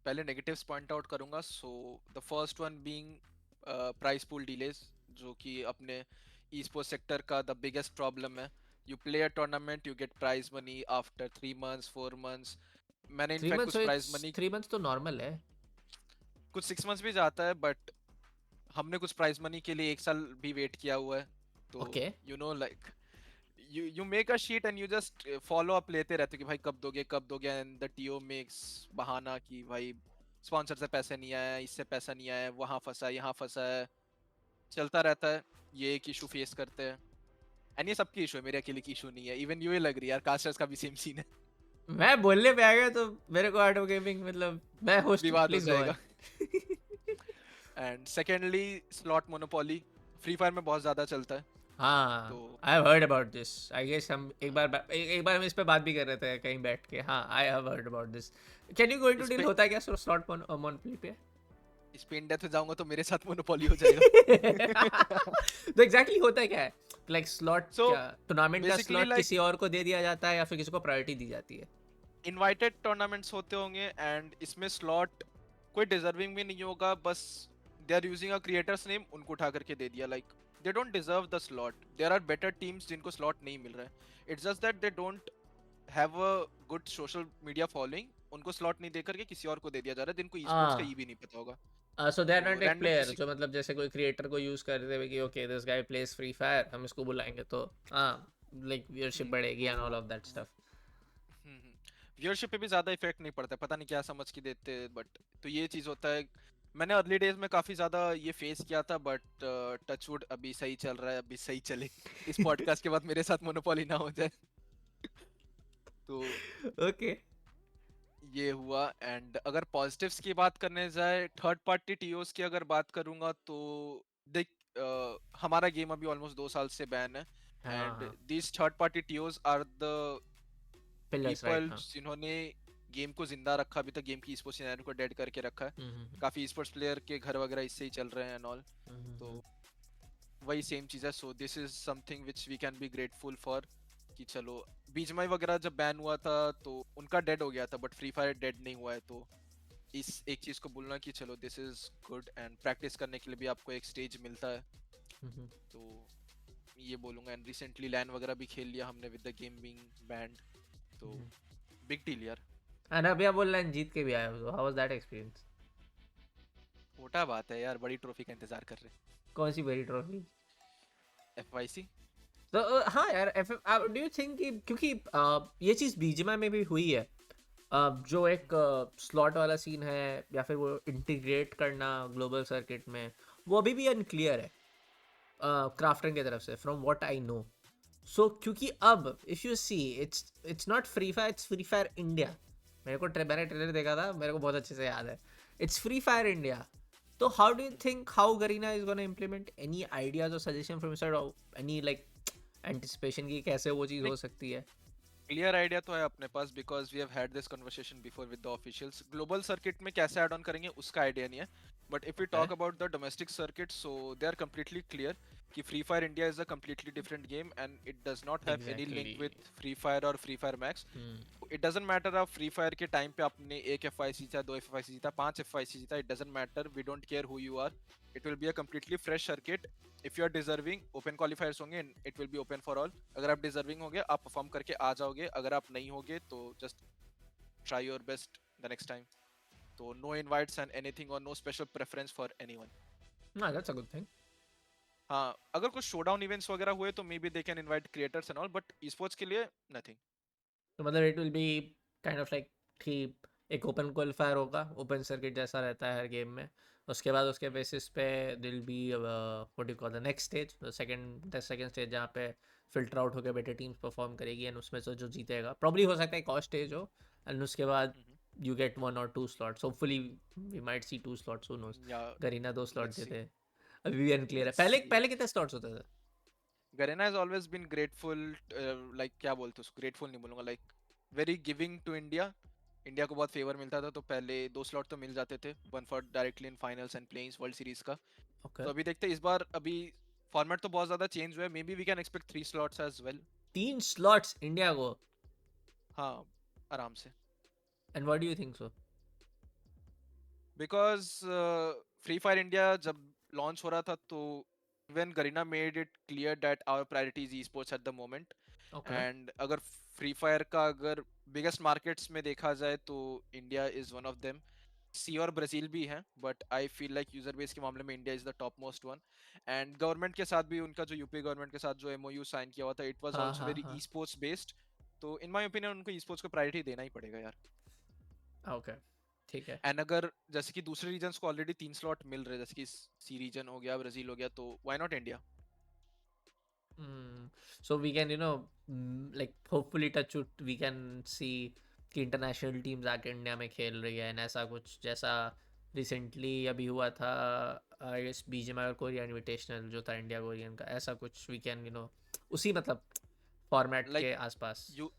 पहले नेगेटिव्स पॉइंट आउट करूंगा. So the first one being prize pool delays, जो कि अपने esports sector का the biggest problem है. You play a tournament, you get prize money after 3 months 4 months. मैंने three in fact months कुछ prize money, 3 months तो normal है. कुछ 6 months भी जाता है, बट हमने कुछ प्राइज मनी के लिए 1 साल भी वेट किया हुआ है. तो okay. You know like you make a sheet and you just follow up लेते रहते हो कि भाई कब दोगे, and the TO makes बहाना कि भाई स्पॉन्सर से पैसे नहीं आया, इससे पैसा नहीं आया, वहां फंसा है, यहाँ फंसा है, चलता रहता है. ये एक इशू फेस करते हैं, एंड ये सबकी इशू है, मेरे अकेले की इशू नहीं है. इवन यू लग रही है यार, कास्टर्स का भी सेम सीन है. मैं बोलने पे आ गया तो मेरे को आर्ट ऑफ गेमिंग, मतलब मैं होस्ट, विवाद हो प्लीज गो जाएगा. On. And secondly slot monopoly Free fire में बहुत ज्यादा चलता है. हाँ, तो I have heard about this. I guess हम एक बार हम इस पे बात भी कर रहे थे कहीं बैठ के. हाँ, आई have heard about this. Can you go into इस डील, पे होता है क्या स्लॉट मोनोपोली पे? इस पे इन डेप्थ जाऊंगा तो मेरे साथ मोनोपोली हो जाएगा. तो एग्जैक्टली होता है क्या है, लाइक स्लॉट सो क्या, टूर्नामेंट का बेसिकली स्लॉट लाइक किसी और को दे दिया जाता है या फिर किसी को प्रायोरिटी दी जाती है? इनवाइटेड टूर्नामेंट्स होते होंगे, एंड इसमें स्लॉट कोई डिजर्विंग भी नहीं होगा, बस they are using a creators name, उनको उठा करके दे दिया. Like they don't deserve the slot. There are better teams जिनको स्लॉट नहीं मिल रहा है. It's just that they don't have a good social media following. उनको स्लॉट नहीं दे करके किसी और को दे दिया जा रहा है जिनको ई स्पोर्ट्स का हाँ. ई भी नहीं पता होगा. सो दे आर तो नॉट एक रैंडम प्लेयर किसी, जो, मतलब जैसे कोई क्रिएटर को यूज करते हुए कि okay this guy place free fire, हम इसको बुलाएंगे तो हाँ, लाइक व्यूअरशिप बढ़ेगी and all of that stuff. Viewership पे भी ज्यादा इफेक्ट नहीं पड़ता है, पता नहीं क्या समझ के देते हैं, बट तो ये चीज होता है. मैंने अर्ली डेज में काफी ज्यादा ये फेस किया था, बट टचवुड अभी सही चल रहा है, अभी सही चले. इस पॉडकास्ट के बाद मेरे साथ मोनोपोली ना हो जाए. तो ओके. ये हुआ। एंड अगर पॉजिटिव्स की बात करने जाए, थर्ड पार्टी टीओस की अगर बात करूंगा तो देख, हमारा गेम अभी ऑलमोस्ट 2 साल से बैन है। हाँ एंड हाँ, these third party TOS are the pillars right, people हाँ। जिन्होंने गेम को जिंदा रखा, अभी तक गेम की स्पोर्ट्स सिनेरियो को डेड करके रखा है। हम्म, काफी स्पोर्ट्स प्लेयर के घर वगैरह इससे ही चल रहे हैं एंड ऑल। तो हम्म। वही सेम चीज है। So this is something which we can be grateful for, कि चलो बीजीएमआई वगैरह जब बैन हुआ था तो उनका डेड हो गया था, बट फ्री फायर डेड नहीं हुआ है। तो इस एक चीज को बोलना कि चलो this is good, and practice करने के लिए भी आपको एक स्टेज मिलता है। हम्म, तो ये बोलूंगा। एंड रिसेंटली लैन वगैरह भी खेल लिया हमने with the game being band. तो हम्म। बिग डील यार। एंड अभी आप बोल रहे हैं जीत के भी आए हो, हाउ वाज दैट एक्सपीरियंस? छोटा बात है यार, बड़ी ट्रॉफी का इंतजार कर रहे कौन सी बड़ी ट्रॉफी? हैं। एफवाईसी। तो हाँ यार, एफ डू यू थिंक कि क्योंकि ये चीज़ बीजीएमआई में भी हुई है, जो एक स्लॉट वाला सीन है या फिर वो इंटीग्रेट करना ग्लोबल सर्किट में, वो अभी भी अनक्लियर है क्राफ्टन की तरफ से, from what I know. So क्योंकि अब if you see, it's not free fire, it's free fire India. मैंने ट्रेलर देखा था, मेरे को बहुत अच्छे से याद है। It's free fire India. तो how do you think how Garena is gonna implement? Any ideas और suggestion from sir? Any like anticipation की कैसे वो चीज़ हो सकती है? क्लियर आइडिया तो है अपने पास, because we have had this conversation before with the officials. Global circuit में कैसे ऐड ऑन करेंगे उसका आइडिया नहीं है, but if we okay, talk about the domestic circuit, so they are completely clear कि free fire India is a completely different game and it does not have any link exactly. With free fire और free fire max. Hmm, it doesn't matter आप free fire के time पे आपने एक FIC जीता, 2 FIC जीता, 5 FIC जीता, it doesn't matter, we don't care who you are. It will be a completely fresh circuit. If you are deserving, open qualifiers होंगे, it will be open for all. अगर आप deserving होगे आप perform करके आ जाओगे, अगर आप नहीं होगे तो just try your best the next time. तो नो इनवाइट्स एंड एनीथिंग, और no special preference for anyone. हाँ, दैट्स अ गुड थिंग। हाँ, अगर कुछ शोडाउन इवेंट्स वगैरह हुए तो maybe they can invite creators and all, but sports के लिए नथिंग। तो मतलब it will be kind of like कि एक ओपन क्वालिफायर होगा, ओपन सर्किट जैसा रहता है हर गेम में। उसके बाद उसके बेसिस पे दिल be what do call the next stage, the second stage, जहाँ पे फिल्टर आउट होकर बेटर टीम्स परफॉर्म करेगी, एंड उसमें से जो जीतेगा प्रॉब्ली हो सकता है एक और स्टेज हो, एंड उसके बाद you get 1 or 2 slots, hopefully we might see 2 slots, who knows. या गरीना 2 स्लॉट लेट्स सी, देते, अभी भी अनक्लियर है। लेट्स पहले सी। पहले कितने स्लॉट्स होते थे? Garena has always been grateful, like क्या बोलते हैं उसको, grateful नहीं बोलूंगा, like very giving to India। India को बहुत फेवर मिलता था, तो पहले 2 स्लॉट तो मिल जाते थे, one for directly in finals and playing world series का। ओके, तो अभी देखते हैं इस बार, अभी फॉर्मेट तो बहुत ज्यादा चेंज हुआ है, maybe we can expect 3 slots as well. 3 slots India को? हाँ, आराम से। And what do you think so? Because free fire India जब लॉन्च हो रहा था तो even Garena made it clear that our priority is e sports at the moment. Okay, and अगर फ्री फायर का अगर बिगेस्ट मार्केट्स में देखा जाए तो India is one of them. See और ब्राजील भी हैं, but I feel like user base के मामले में India is the top most one. And government के साथ भी उनका जो यूपी गवर्नमेंट के साथ जो एमओयू साइन किया हुआ था, इट वाज हाँ आल्सो हाँ वेरी हाँ, ई स्पोर्ट्स बेस्ड। तो इन माय ओपिनियन उनको ई स्पोर्ट्स को प्रायोरिटी देना ही पड़ेगा यार। ओके, ठीक है। एंड अगर जैसे कि दूसरे रीजन्स को ऑलरेडी 3 स्लॉट मिल रहे हैं, जैसे कि सी रीजन हो गया, ब्राजील हो गया, तो why not India. So we can like hopefully touch wood, we can see कि इंटरनेशनल टीम्स आके इंडिया में खेल रही है, एंड ऐसा कुछ जैसा रिसेंटली अभी हुआ था, आई गेस बीजीएमआई और कोरिया इनविटेशनल जो था इंडिया कोरियन का, ऐसा कुछ वी कैन उसी मतलब फॉर्मेट लाइक के आसपास। यू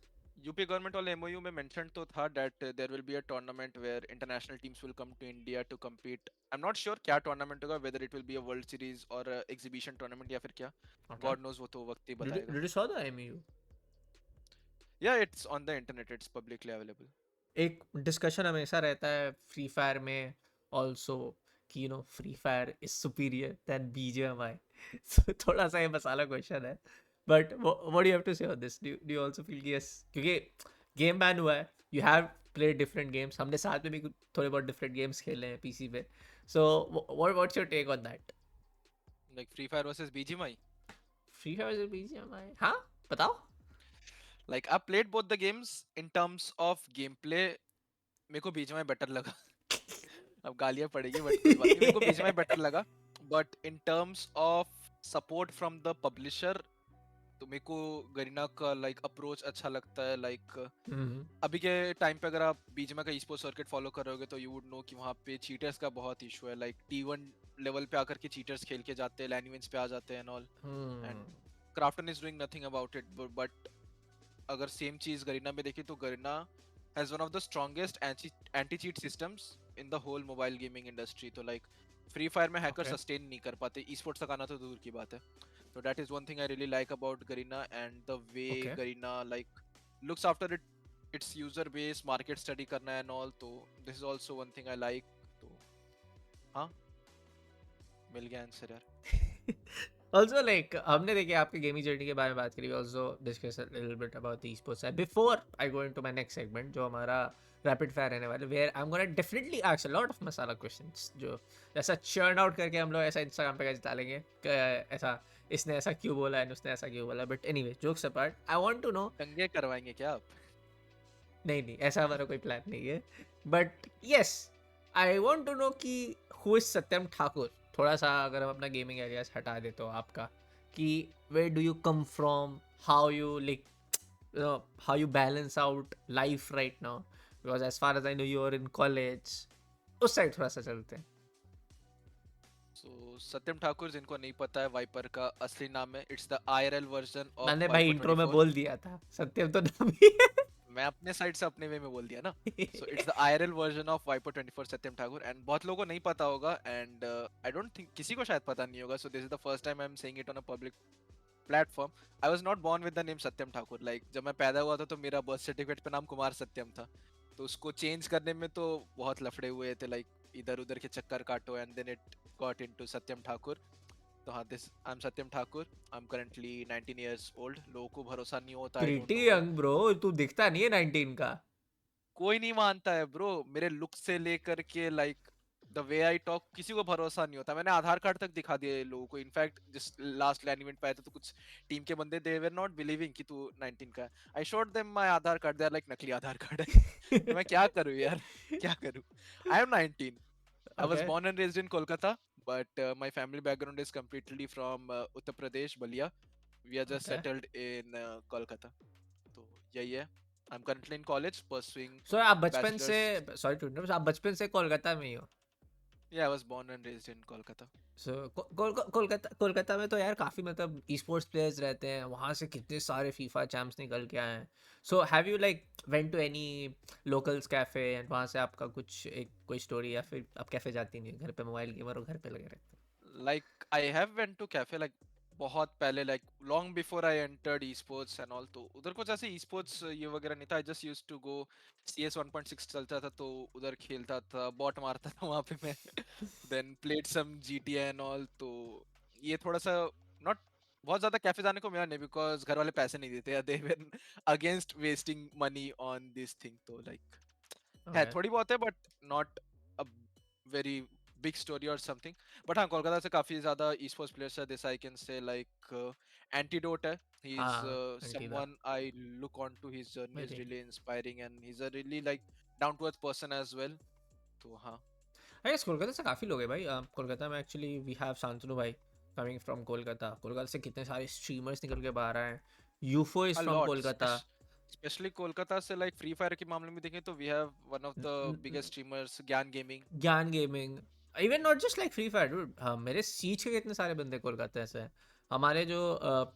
यूपी गवर्नमेंट वाले एमओयू में मेंशन तो था that there will be a tournament where international teams will come to India to compete। I am not sure क्या टूर्नामेंट होगा, whether it will be a world series और exhibition tournament या फिर क्या। Okay, God knows, वो तो वक्त ही डिड बताएगा। You saw the MU? या it's on the internet, it's publicly available. एक डिस्कशन हमेशा रहता है फ्री फायर में ऑल्सो कि free fire is superior than BGMI. So थोड़ा सा ये मसाला क्वेश्चन है, but what do you have to say on this? Do you also feel कि यस, क्योंकि गेम बैन हुआ है, you have played different games, हमने साथ में भी थोड़े बहुत डिफरेंट गेम्स खेले हैं पीसी पे। So what's your take on that? Like free fire versus BGMI. Free fire is BGMI, हाँ, बताओ। Like I played both the games, in terms of gameplay मेरे को बीजीएमआई बेटर लगा। अब गालियां पड़ेगी बट कोई बात नहीं, मेरे को बीजीएमआई बेटर लगा। But in terms of support from the publisher, तो मेरे को गरीना का लाइक अप्रोच अच्छा लगता है। लाइक हम्म। अभी के टाइम पे अगर आप बीजीएमआई का ई-स्पोर्ट्स सर्किट फॉलो कर रहे होगे तो यू वुड नो कि वहाँ पे चीटर्स का बहुत इशू है। लाइक T1 लेवल पे आकर के चीटर्स खेल के जाते हैं, लैन इवेंट्स पे आ जाते हैं and all, and hmm. Krafton is doing nothing about it. But अगर सेम चीज गरीना में देखी तो Garena has one of the strongest anti cheat systems in the whole mobile gaming industry. तो लाइक फ्री फायर में hacker okay. Sustain नहीं कर पाते, ई स्पोर्ट्स तक आना तो दूर की बात है। तो that is one thing I really like about Garena, and the way okay. Garena like looks after its user base, market study करना है and all, तो this is also one thing I like। तो हाँ, मिल गया answer यार। Also like हमने देखिए आपके गेमिंग जर्नी के बारे में बात करी, also discuss a little bit about the esports before I go into my next segment जो हमारा रैपिड फायर रहने वाला, where I am gonna definitely ask a lot of masala questions जो ऐसा चर्न आउट करके हम लोग ऐसा इंस्टाग्राम पे कैसे डालेंगे ऐसा इसने ऐसा क्यों बोला है, उसने ऐसा क्यों बोला, but anyway jokes apart I want to know. दंगे करवाएंगे क्या आप? नहीं नहीं, ऐसा हमारा कोई प्लान नहीं है, but yes I want to know कि हु इज सत्यम ठाकुर। थोड़ा सा अगर हम अपना गेमिंग एरियाज हटा दे तो आपका कि where do you come from, how you like how you balance out life right now, because as far as I know you are in college, उस साइड थोड़ा सा चलते हैं। So सत्यम ठाकुर, जिनको नहीं पता है, वाइपर का असली नाम है, it's the IRL version of मैंने भाई वाइपर इंट्रो में 24। बोल दिया था सत्यम तो नाम ही मैं अपने साइड से अपने वे में बोल दिया ना। सो है। It's the IRL version of Viper 24 Satyam Thakur, and बहुत लोगों को नहीं पता होगा, एंड आई डोंट थिंक किसी को शायद पता नहीं होगा। So this is the first time I am saying it on a public platform. I was not born with the name Satyam Thakur. Like जब मैं पैदा हुआ था तो मेरा बर्थ सर्टिफिकेट पे नाम कुमार सत्यम था, तो उसको चेंज करने में तो बहुत लफड़े हुए थे। लाइक इधर उधर के चक्कर काटो, and then it got into Satyam Thakur. तो हाँ, this I am Satyam Thakur. I am currently 19 years old. लोगों को भरोसा नहीं होता, I don't pretty know why. Young bro, तू दिखता नहीं है 19 का। कोई नहीं मानता है ब्रो, मेरे लुक से लेकर के like the way I talk, किसी को भरोसा नहीं होता। मैंने आधार कार्ड तक दिखा दिया ये लोगों को। इनफैक्ट जिस लास्ट लैन इवेंट पे आए थे तो कुछ टीम के बंदे दे वर नॉट बिलीविंग कि तू 19 का है। I showed them my Aadhaar card, they are like नकली आधार कार्ड है। तो मैं क्या करूं यार, क्या करूं? I am 19। I was okay. born and raised in Kolkata, but my family background is completely from Uttar Pradesh, Balia. We are just okay. settled in Kolkata. तो यही है। I'm currently in college pursuing सो आप बचपन से, bachelor's। Sorry to interrupt, आप बचपन से कोलकाता में ही हो? Yeah, I was born and raised in Kolkata. सो कोलकाता, कोलकाता में तो यार काफ़ी मतलब ई स्पोर्ट्स प्लेयर्स रहते हैं, वहाँ से कितने सारे फीफा चैम्प्स निकल के आए हैं। So have you like went to any locals cafe and वहाँ से आपका कुछ एक कोई स्टोरी, या फिर आप कैफ़े जाती नहीं हो, घर पे मोबाइल गेमर और घर पे लगे रहते Like I have went to cafe like बहुत पहले, like long before I entered esports and all। तो उधर कुछ ऐसे esports ये वगैरह नहीं था। I just used to go, CS 1.6 चलता था तो उधर खेलता था, बॉट मारता था वहाँ पे मैं। Then played some GTA and all। तो ये थोड़ा सा not बहुत ज्यादा कैफे जाने को मिला नहीं, because घर वाले पैसे नहीं देते, they were against wasting money on this thing। तो like हैं? है ओके। थोड़ी बहुत है, but not a very big story और समथिंग। बट हाँ, कोलकाता से काफी ज्यादा ई स्पोर्ट्स प्लेयर्स है। This I can say like antidote है। ही इज हाँ antidote someone I look on to, his journey is very. Really inspiring, and he is a really like down to earth person as well. तो हाँ, I guess Kolkata से काफ़ी लोग हैं भाई। कोलकाता में एक्चुअली वी हैव शांतनु भाई कमिंग फ्रॉम कोलकाता। कोलकाता से कितने सारे स्ट्रीमर्स निकल के बाहर आए हैं। UFO is a from lot. Kolkata. Specially Kolkata से लाइक फ्री फायर के मामले में देखें तो we have one of the biggest streamers, Gyan gaming. Gyan gaming, even not just like free Fire dude, हाँ मेरे सीच के कितने सारे बंदे कोलकाता से हैं। हमारे जो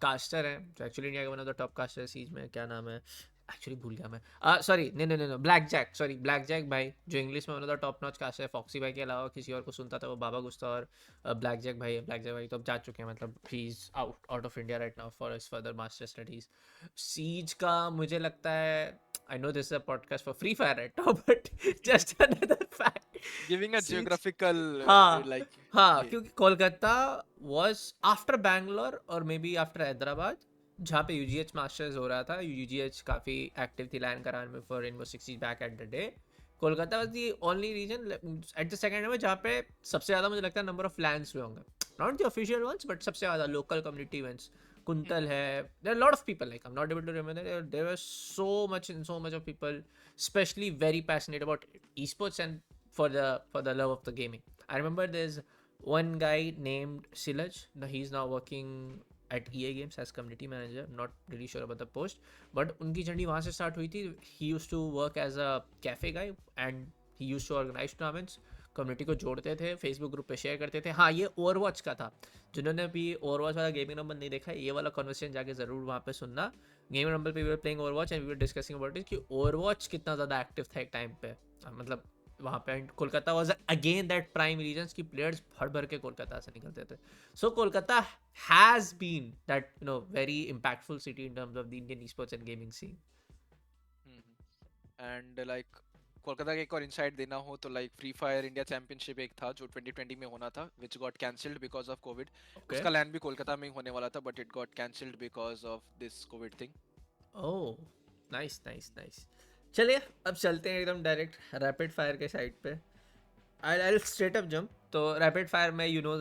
कास्टर हैं, जो एक्चुअली इंडिया के one of the top caster है सीज में, क्या नाम है एक्चुअली भूल गया मैं, सॉरी नहीं नहीं नहीं, Black Jack, sorry Black Jack भाई जो इंग्लिश में one of the top notch caster है। फॉक्सी भाई के अलावा किसी और को सुनता था वो बाबा गुस्ता, और ब्लैक जैक भाई है। ब्लैक जैक भाई तो अब जा चुके हैं, मतलब he is out of India right now for his further master studies. सीज का मुझे लगता है, I know this is a podcast for free fire right now, but just another fact, giving a सीज, जियोग्राफिकल हाँ लाइक हाँ, yeah. क्योंकि Kolkata was after Bangalore और मे बी आफ्टर हैदराबाद, जहाँ पे यूजीएच मास्टर्स हो रहा था। यूजीएच काफ़ी एक्टिव थी लैन कराने में for Rainbow Six back at the day. Kolkata was the only region at the second में जहाँ पे सबसे ज़्यादा मुझे लगता है नंबर ऑफ लैंड्स हुए होंगे, not the official ones but सबसे ज़्यादा लोकल कम्युनिटी इवेंट्स। कुंतल है, there are lot of people, like I am not able to remember, there were so much of people specially very passionate about esports and for the love of the gaming. I remember there's one guy named Silaj. Now he's now working at EA Games as community manager. Not really sure about the post, but उनकी journey वहाँ से start हुई थी. He used to work as a cafe guy and he used to organize tournaments. Community को जोड़ते थे, Facebook group पे share करते थे. हाँ, ये ओवरवॉच का था. जिन्होंने भी ओवरवॉच वाला गेमिंग नंबर नहीं देखा है, ये वाला कन्वर्सेशन जाके ज़रूर वहाँ पे सुनना. गेमिंग नंबर पे we were playing Overwatch and we were discussing about it कि ओवरवॉच कितना ज़्यादा एक्टिव था एक टाइम पे. मतलब वहाँ पे Kolkata was again that prime reasons की प्लेयर्स भर भर के कोलकाता से निकलते थे. So Kolkata has been that very impactful city in terms of the Indian e sports and gaming scene. And like Kolkata का एक और इनसाइट देना हो तो like free fire India championship एक था जो 2020 में होना था which got cancelled because of Covid. उसका लैंड भी कोलकाता में ही होने वाला था but it got cancelled because of this Covid thing. Oh, nice nice nice. चलिए अब चलते हैं एकदम डायरेक्ट रैपिड फायर के साइड पे. आई स्ट्रेट अप जंप. तो रैपिड फायर में यू नो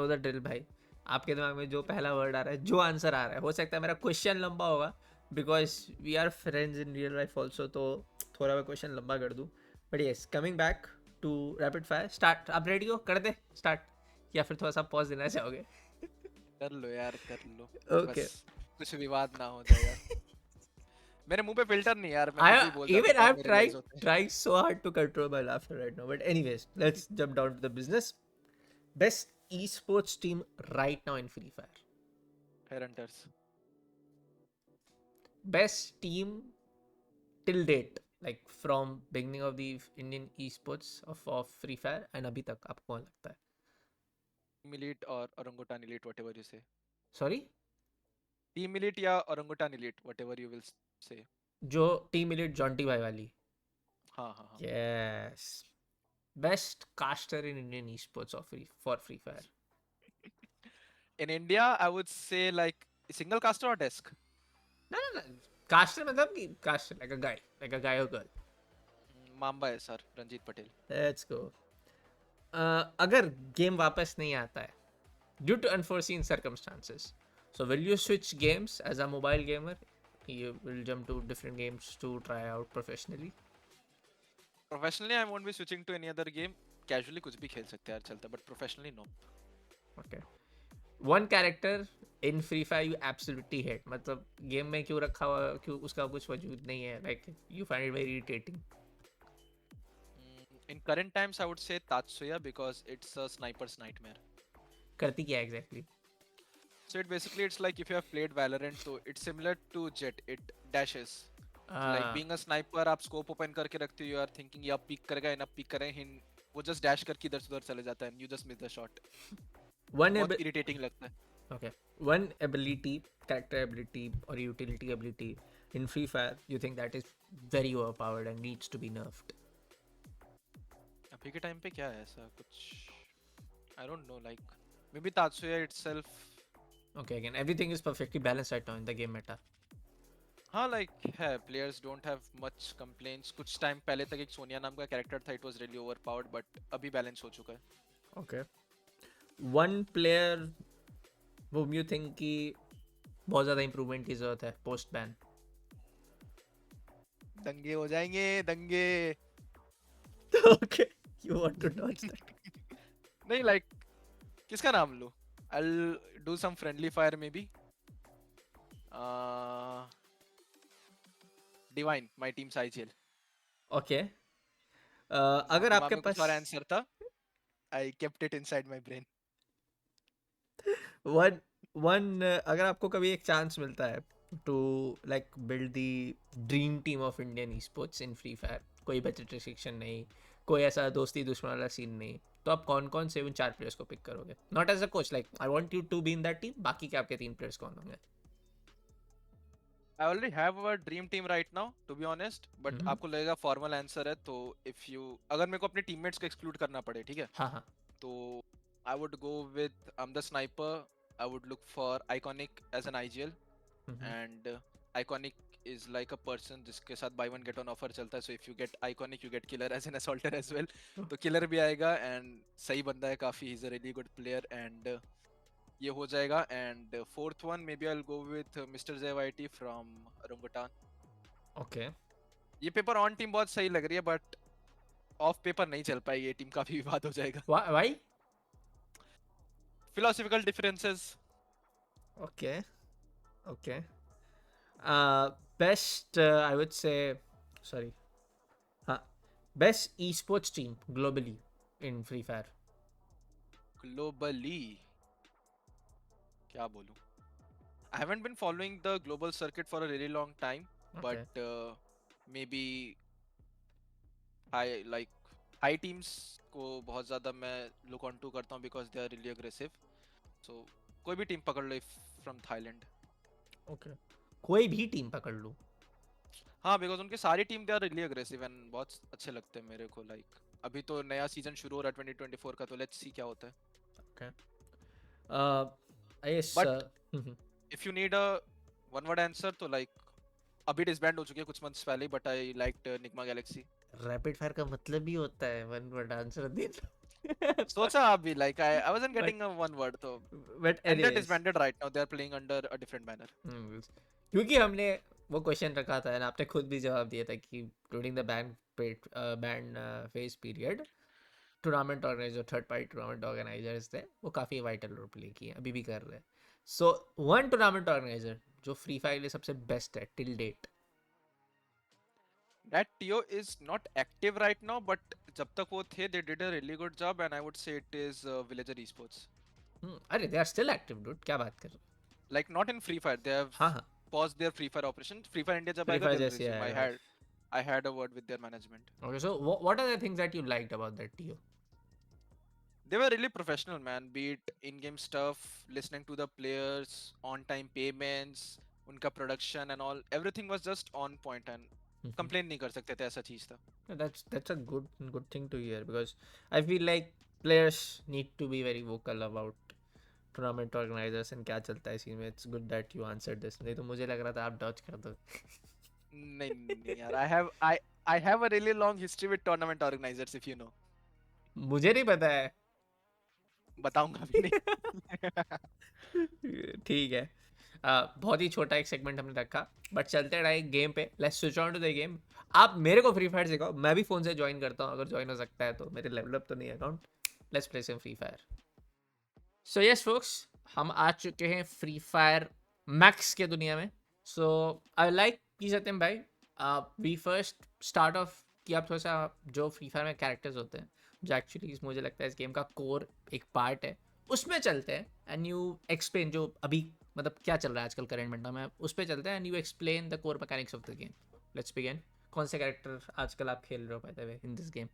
द ड्रिल भाई. आपके दिमाग में जो पहला वर्ड आ रहा है, जो आंसर आ रहा है, हो सकता है मेरा क्वेश्चन लंबा होगा because we are friends in real life also, तो थोड़ा मैं क्वेश्चन लंबा कर दूँ. But yes, coming back to rapid fire. Start. आप रेडी हो? कर दे स्टार्ट या फिर थोड़ा सा पॉज देना चाहोगे? कर लो यार कर लो. ओके. बस कुछ विवाद ना हो जाए यार. मेरे मुंह पे फिल्टर नहीं यार, मैं कुछ भी बोल Even जाता हूँ, I'm मेरे realize trying होते हैं. trying so hard to control my laughter right now. But anyways, let's jump down to the business. Best esports team right now in Free Fire. Headhunters. Best team till date, like from beginning of the Indian esports of Free Fire and अभी तक आपको कौन लगता है? Team Elite or Orangutan Elite, whatever you say. Sorry? Team Elite या Orangutan Elite, whatever you will say. जो team elite Jonty भाई वाली. हाँ हाँ हाँ. Yes. Best caster in Indian esports for Free Fire. In India, I would say like single caster or desk. No. Caster मतलब कि caster like a guy or girl. Mamba है sir, Ranjit Patel. Let's go. अगर game वापस नहीं आता है due to unforeseen circumstances, so will you switch games as a mobile gamer? You will jump to different games to try out professionally? Professionally, I won't be switching to any other game. Casually कुछ भी खेल सकते हैं यार, चलता. But professionally, no. Okay. One character in Free Fire you absolutely hate. मतलब game में क्यों रखा हुआ, क्यों उसका कुछ वजूद नहीं है, like you find it very irritating. In current times, I would say Tatsuya because it's a sniper's nightmare. करती क्या exactly? So it basically it's like if you have played Valorant, so it's similar to Jet. It dashes. Like being a sniper, आप scope open करके रखते हो. You are thinking ये अब peek करेगा, ये ना peek करें. वो just dash करके इधर से उधर चले जाता है and you just miss the shot. बहुत irritating लगता है. Okay. One ability, character ability or utility ability in Free Fire you think that is very overpowered and needs to be nerfed? अभी के टाइम पे क्या है ऐसा कुछ? I don't know, like maybe Tatsuya itself. Okay, again, everything is perfectly balanced right now in the game meta. हाँ, like है, players don't have much complaints. कुछ टाइम पहले तक एक सोनिया नाम का कैरेक्टर था, it was really overpowered, but अभी बैलेंस हो चुका है. Okay. One player whom you think कि बहुत ज़्यादा improvement की ज़रूरत है post ban? दंगे हो जाएंगे, दंगे. Okay, you want to dodge that? नहीं, like किसका नाम लूँ? I'll do some friendly fire maybe. Divine, my team's IGL. Okay. अगर आपके पास और आंसर था, I kept it inside my brain. one अगर आपको कभी एक चांस मिलता है to like build the dream team of Indian esports in Free Fire, कोई बजट रिस्ट्रिक्शन नहीं, कोई ऐसा दोस्ती दुश्मन वाला सीन नहीं, तो आप कौन कौन से उन 4 प्लेयर्स को पिक करोगे? Not as a coach, like I want you to be in that team. बाकी के आपके 3 प्लेयर्स कौन होंगे? I already have a dream team right now, to be honest. But आपको लगेगा फॉर्मल आंसर है, तो if you अगर मेरे को अपने टीममेट्स को एक्सक्लूड करना पड़े, ठीक है? हाँ. तो I would go with I'm the sniper. I would look for Iconic as an IGL. And Iconic is like a person जिसके साथ buy one get one offer चलता है. So if you get Iconic, you get Killer as an assaulter as well. तो Killer भी आएगा and सही बंदा है काफी. He's a really good player and ये हो जाएगा. And fourth one maybe I'll go with Mr. ZYT from Orangutan. Okay. ये पेपर ऑन टीम बहुत सही लग रही है but ऑफ पेपर नहीं चल पाएगी. ये टीम काफी विवाद हो जाएगा. Why? Philosophical differences. Okay, okay. Best, I would say, sorry. Huh. Best esports team globally in Free Fire. Globally क्या बोलूं? I haven't been following the global circuit for a really long time, but Okay. maybe high like high teams को बहुत ज़्यादा मैं look on to करता हूँ because they are really aggressive. So कोई भी टीम पकड़ लो from Thailand. Okay. कोई भी टीम पकड़ लूँ. हाँ, because उनकी सारी team they are really aggressive and बहुत अच्छे लगते हैं मेरे को like. अभी तो नया सीजन शुरू हो रहा है 2024 का, तो let's see क्या होता है. Okay. Uh, I guess. But if you need a one word answer तो like अभी disband हो चुकी है कुछ months पहले, but I liked Nigma Galaxy. Rapid fire का मतलब ही होता है वन वर्ड आंसर देना. सोचा आप भी like I wasn't but getting a one word तो but and they're anyways. disbanded right now. They're playing under a different banner. क्योंकि हमने वो क्वेश्चन रखा था ना, आपने खुद भी जवाब दिया था कि during the ban phase period tournament organizer, third party tournament organizers थे, वो काफ़ी वाइटल रोल प्ले किए, अभी भी कर रहे हैं. सो वन टूर्नामेंट ऑर्गेनाइजर जो फ्री फायर के लिए सबसे बेस्ट है till date. That TO is not active right now, but जब तक वो थे they did a really good job and I would say it is Villager Esports. अरे they are still active dude, क्या बात कर रहे हो. Like not in Free Fire. They have हाँ हाँ. paused their Free Fire operation. Free Fire India जब free आएगा फायर they'll जैसे resume. आएगा. I had a word with their management. Okay, so what are the things that you liked about that TO. They were really professional, man. Be it in-game stuff, listening to the players, on-time payments, उनका production and all. Everything was just on point and complain नहीं कर सकते थे, ऐसा चीज था. That's a good thing to hear, because I feel like players need to be very vocal about tournament organizers and क्या चलता है इसी में. It's good that you answered this, नहीं तो मुझे लग रहा था आप डॉज कर दो. नहीं नहीं यार. I have a really long history with tournament organizers if you know. मुझे नहीं पता है. बताऊंगा भी नहीं. ठीक है. बहुत ही छोटा एक सेगमेंट हमने रखा, बट चलते रहे गेम पे. Let's switch on to the game. आप मेरे को फ्री फायर सिखाओ, मैं भी फ़ोन से ज्वाइन करता हूँ अगर ज्वाइन हो सकता है तो. मेरे लेवल अप तो नहीं है account. Let's play some free fire. So yes folks, हम आ चुके हैं फ्री फायर मैक्स के दुनिया में. सो आई लाइक की सत्यम भाई, वी फर्स्ट स्टार्ट ऑफ कि आप थोड़ा सा जो फ्री फायर में कैरेक्टर्स होते हैं, जो एक्चुअली मुझे लगता है इस गेम का कोर एक पार्ट है, उसमें चलते हैं. एंड यू एक्सप्लेन जो अभी मतलब क्या चल रहा है आजकल करेंट मिनट में, उस पर चलते हैं. And you explain the core mechanics of the game. Let's begin. कौन से कैरेक्टर आजकल आप खेल रहे हो by the way in this game.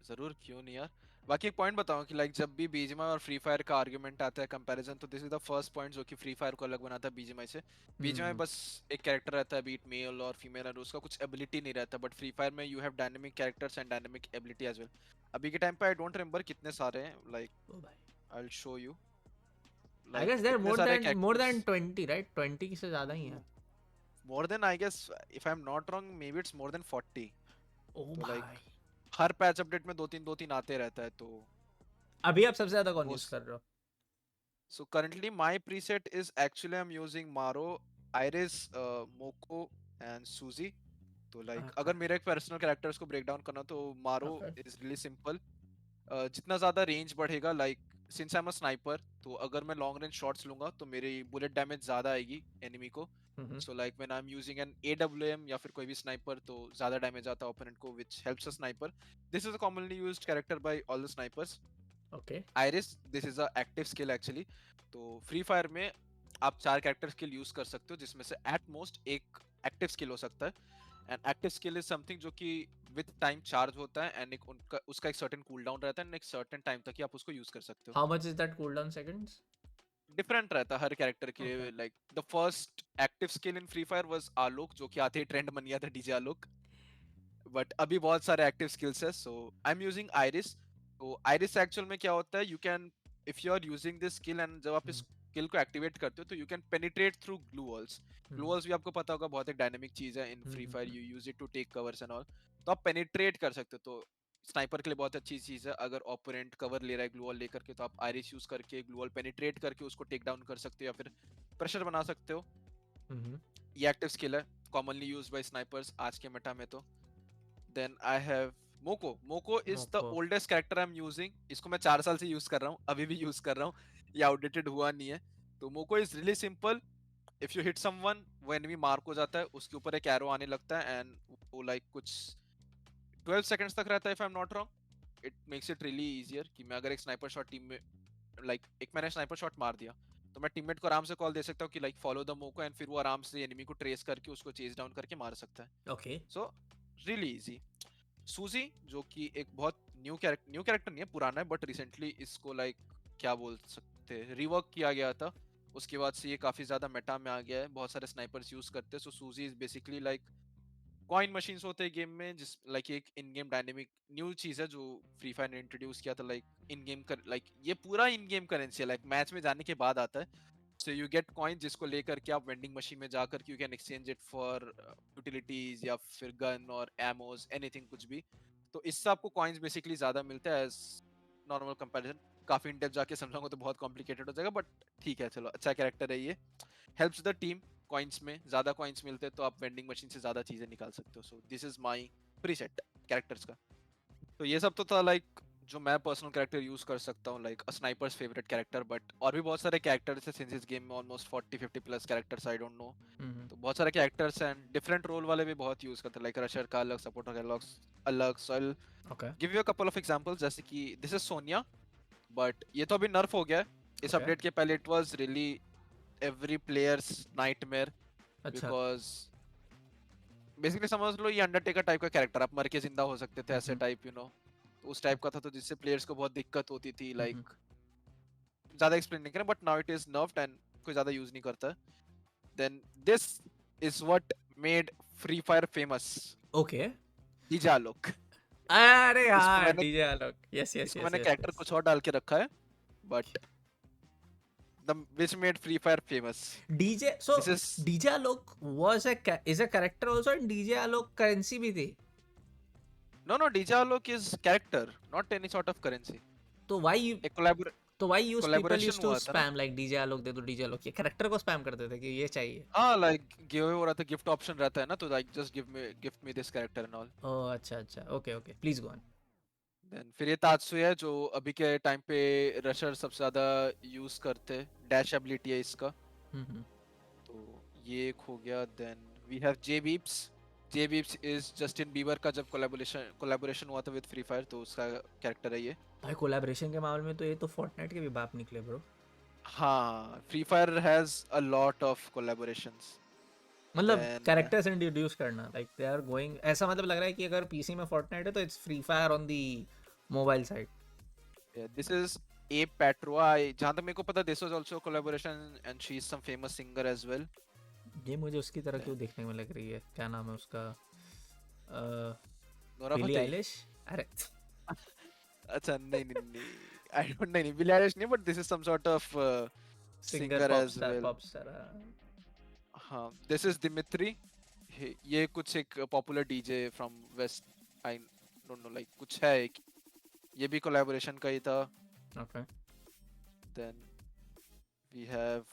जरूर, क्यों नहीं यार. बाकी एक पॉइंट बताऊं कि लाइक जब भी बीजीएमआई और फ्री फायर का आर्गुमेंट आता है कंपैरिजन, तो this is the first point जो कि फ्री फायर को अलग बनाता है बीजीएमआई से. बीजीएमआई बस एक कैरेक्टर रहता है, बीट मेल और फीमेल, और उसका कुछ एबिलिटी नहीं रहता. बट फ्री फायर में you have dynamic characters and dynamic ability as well. अभी के टाइम पे आई डोंट रिमेंबर कितने सारे हैं. Like I will show you. I like guess there इतने सारे मोर कैरेक्टर्स. Then 20, right. 20 से ज़्यादा ही है. More than, I guess if I am not wrong, maybe it's more than 40. Oh तो लाइक भाई. हर पैच अपडेट में दो तीन आते रहता है. तो अभी आप सबसे ज़्यादा कौन वो यूज़ कर रहे हो. so currently my preset is actually I'm using Maro, Iris, Moko and Suzy. तो like Okay. अगर मेरे पर्सनल कैरेक्टर्स को ब्रेक डाउन करना तो मारो Okay. Is really simple. जितना ज्यादा रेंज बढ़ेगा, like since I am a sniper, तो अगर मैं लॉन्ग रेंज शॉट्स लूंगा तो मेरी बुलेट डैमेज ज्यादा आएगी एनिमी को. So like when I am using an AWM या फिर कोई भी स्नाइपर, तो ज्यादा डैमेज आता है ओपोनेंट को, which helps a sniper. This is a commonly used character bye all the snipers. Okay. Iris, this is a active skill actually. तो फ्री फायर में आप 4 कैरेक्टर स्किल यूज कर सकते हो, जिसमें से एट मोस्ट एक एक्टिव स्किल हो सकता है. And active skill is something जो कि विद टाइम चार्ज होता है, एंड एक उनका उसका एक सर्टेन कूल डाउन रहता है, एंड एक सर्टेन टाइम तक ही आप उसको यूज कर सकते हो. How much is that cooldown seconds? Different रहता है हर कैरेक्टर के. Okay. Like the first active skill in Free Fire was Alok, जो कि आते ही ट्रेंड बन गया था डीजे आलोक. बट अभी बहुत सारे एक्टिव स्किल्स है. So I am using Iris. तो आइरिस एक्चुअल में क्या होता है, you can, if you are using this skill and जब आप इस स्किल को एक्टिवेट करते हो, तो you can penetrate through glue walls. Glue walls भी आपको पता होगा बहुत एक डायनामिक चीज है in Free Fire. You use it to take covers and all. तो आप पेनिट्रेट कर सकते हो. तो स्नाइपर के लिए बहुत अच्छी चीज है. अगर ओपोनेंट कवर ले रहा है ग्लू वॉल लेकर के, तो आप आइरिस यूज करके ग्लू वॉल पेनिट्रेट करके उसको टेक डाउन कर सकते हो, या फिर प्रेशर बना सकते हो. ये एक्टिव स्किल है, कॉमनली यूज्ड बाय स्नाइपर्स आज के मेटा में. तो then I have Moko. Moko is the Moko. oldest character I'm using. इसको मैं 4 साल से यूज कर रहा हूँ, अभी भी यूज कर रहा हूँ. ये आउटडेटेड हुआ नहीं है. तो मोको is really simple. If you hit someone, वो एनिमी मार्क हो जाता है, उसके ऊपर एक एरो आने लगता है एंड वो लाइक कुछ 12 सेकंड्स तक रहता है, if I am not wrong. It makes it really easier कि मैं अगर एक स्नाइपर शॉट टीम में लाइक एक मैंने स्नाइपर शॉट मार दिया, तो मैं टीममेट को आराम से कॉल दे सकता हूँ कि लाइक फॉलो द मोको, एंड फिर वो आराम से एनिमी को ट्रेस करके उसको चेज डाउन करके मार सकता है. ओके. So really easy. सूजी, जो कि एक बहुत न्यू कैरेक्टर नहीं है, पुराना है, बट रिसेंटली इसको लाइक क्या बोल सकते हैं, रिवर्क किया गया था. उसके बाद से ये काफी ज्यादा मेटा में आ गया है, बहुत सारे स्नाइपर्स यूज करते हैं. सो सूजी is basically like coin machines होते हैं गेम में, जिस लाइक एक इन गेम डायनेमिक न्यू चीज है जो फ्री फायर ने इंट्रोड्यूस किया था. लाइक इन गेम कर लाइक ये पूरा इन गेम करेंसी है, लाइक मैच में जाने के बाद आता है. सो यू गेट कॉइन, जिसको लेकर के आप वेंडिंग मशीन में जाकर के you can exchange it for utilities या फिर गन और एमोस, एनीथिंग, कुछ भी. तो इससे आपको कॉइन्स बेसिकली ज्यादा मिलते हैं एज नॉर्मल कंपैरिजन. काफी इन डेप्थ जाके समझाऊंगा तो बहुत कॉम्प्लिकेटेड हो जाएगा, बट ठीक है, चलो, अच्छा कैरेक्टर है ये. Helps the team. कॉइन्स में ज्यादा कॉइन्स मिलते हैं तो आप वेंडिंग मशीन से ज्यादा चीजें निकाल सकते हो. सो this is my preset characters का. तो ये सब तो था लाइक जो मैं पर्सनल कैरेक्टर यूज कर सकता हूँ, like a snipers favourite character. But और भी बहुत सारे कैरेक्टर्स हैं सिंस इस गेम में almost 40-50 plus characters, I don't no. तो बहुत सारे कैरेक्टर्स हैं, डिफरेंट रोल वाले भी बहुत यूज करते हैं, लाइक रशर का अलग, सपोर्टर का अलग अलग. So I okay. Give you a couple of examples. जैसे कि दिस इज सोनिया, बट ये तो अभी नर्फ हो गया है. इस ओके. अपडेट के पहले it was really every players nightmare, अच्छा. बिकॉज बेसिकली समझ लो ये अंडरटेकर टाइप का कैरेक्टर, आप मर के जिंदा हो सकते थे, ऐसे टाइप, यू नो. तो उस टाइप का था, तो जिससे प्लेयर्स को बहुत दिक्कत होती थी. लाइक ज्यादा एक्सप्लेन नहीं करें, but now it is nerfed and कोई ज्यादा यूज नहीं करता. Then this is what made free fire famous. Okay. DJ Alok. अरे इसको हाँ, मैंने डीजे आलोक. यस यस इसको यस मैंने यस कैरेक्टर यस. कुछ और डाल के रखा है, but the which made free fire famous. DJ. So this is DJ Alok was a is a character also, and DJ Alok currency भी थी. no, DJ Alok is character, not any sort of currency. तो why you एक तो why use people collaboration used to हुआ था ना. spam like DJ Alok दे दो, डीजे आलोक, ये कैरेक्टर को स्पैम करते थे कि ये चाहिए. हाँ, लाइक गिव अवे हो रहा था, गिफ्ट ऑप्शन रहता है ना, तो like just gift me this character and all. Oh अच्छा अच्छा. Okay okay, please go on. Then फिर ये तात्सुया है, जो अभी के टाइम पे रशर सबसे ज्यादा यूज करते हैं. डैश एबिलिटी है इसका. तो ये एक हो गया. Then we have J Biebs. J Biebs is Justin Bieber का जब कोलैबोरेशन हुआ था विद फ्री फायर, तो उसका कैरेक्टर है ये. भाई कोलैबोरेशन के मामले में तो ये तो फोर्टनाइट के भी बाप निकले ब्रो. हाँ, free fire has a lot of collaborations. मतलब देन कैरेक्टर्स इंट्रोड्यूस करना, लाइक दे आर गोइंग, ऐसा मतलब लग रहा है कि अगर पीसी में फोर्टनाइट है तो it's free Fire on the mobile side. This is a पेट्रोआ. जहाँ तक मेरे को पता, this was also collaboration and she is some famous singer as well. ये मुझे उसकी तरह क्यों देखने में लग रही है, क्या नाम है उसका, नोरा बिली फतेही. आइलिश. अरे अच्छा, नहीं, आई डोंट, नहीं बिली आइलिश नहीं, but this is some sort of singer, singer pop as star, well. Pop star. हाँ, दिस इज दिमित्री. ये कुछ एक popular DJ from West, I don't know, like कुछ है एक, ये भी कोलैबोरेशन का ही था. ओके. देन वी हैव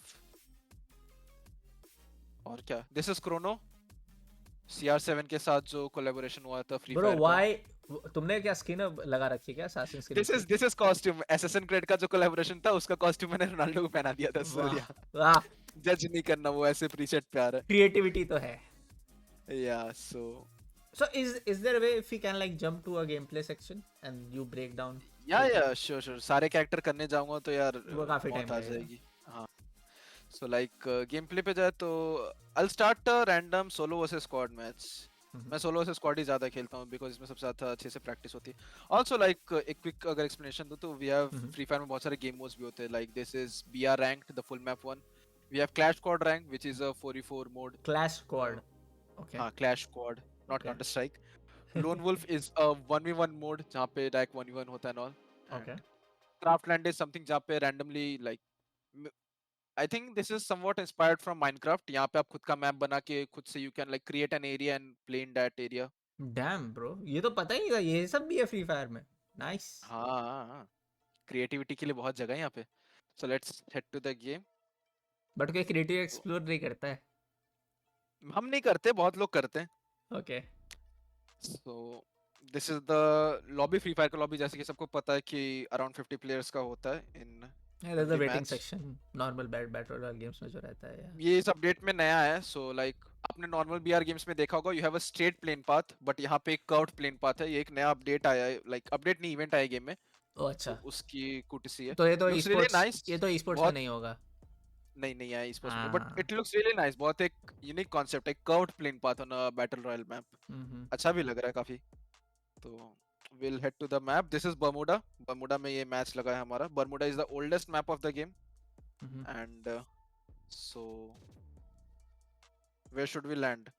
और क्या, दिस इज क्रोनो. CR7 के साथ जो कोलैबोरेशन हुआ था फ्री ब्रो फायर का. व्हाई, तुमने क्या स्किन लगा रखी है क्या असासिन्स क्रीड की? This is costume. Assassin's Creed का जो कोलैबोरेशन था, उसका कॉस्ट्यूम मैंने रोनाल्डो को पहना दिया था. सो वाह या, वाह, जज नहीं करना, वो ऐसे प्रीसेट पे आ रहा क्रिएटिविटी तो है. है. या सो So is there a way if we can like jump to a gameplay section and you break down? या श्योर, सारे कैरेक्टर करने जाऊंगा तो यार वो काफी मौत टाइम आ लगेगा. जाएगी. हाँ. सो लाइक गेम प्ले पे जाए तो I start a random solo versus squad match. मैं सोलो वर्सेस स्क्वाड ही ज्यादा खेलता हूँ, बिकॉज इसमें सबसे ज्यादा अच्छे से प्रैक्टिस होती है. ऑल्सो लाइक एक क्विक अगर एक्सप्लेनेशन दूं तो वी हैव फ्री फायर में बहुत सारे गेम मोड्स भी होते हैं. Like this is BR ranked, the full map one. We have clash squad rank, which is a 4v4 mode. Clash Squad. Okay. हाँ, clash squad, not Okay. Counter strike. Lone wolf is a 1v1 mode, जहाँ पे direct 1v1 होता है all. Okay. And Craftland is something जहाँ पे randomly like, I think this is somewhat inspired from Minecraft. यहाँ पे आप खुद का मैप बना के खुद से you can like create an area and play in that area. Damn bro, ये तो पता ही नहीं था ये सब भी है फ्री फायर में. Nice. हाँ, क्रिएटिविटी के लिए बहुत जगह है यहाँ पे. So let's head to the game. But कोई क्रिएटिव एक्सप्लोर नहीं करता है. हम नहीं करते, बहुत लोग करते हैं. Okay. So this is the lobby. Free fire का लॉबी जैसे कि सबको पता है कि अराउंड 50 प्लेयर्स का होता है इन Yeah, there's a every waiting match. section. Normal battle royale games में जो रहता है यार. ये इस अपडेट में नया है, सो लाइक आपने नॉर्मल बीआर गेम्स में देखा होगा, you have a straight plain path, but यहाँ पे एक कर्व्ड प्लेन पाथ है। ये एक नया अपडेट आया है, लाइक अपडेट नहीं, इवेंट आया गेम में, ओ तो अच्छा. उसकी कुटसी है। तो ये तो लुक्स रियली esports, नाइस। ये तो esports में बहुत नहीं होगा. नहीं नहीं आया स्पोर्ट्स में, बट हाँ. It looks really nice. बहुत एक यूनिक कॉन्सेप्ट है, curved plane path on a battle royale map. Hmm. अच्छा भी लग रहा है काफी। तो we'll head to the map. This is Bermuda. Bermuda में ये मैच लगा है हमारा। Bermuda is the oldest map of the game, hmm. and so where should we land?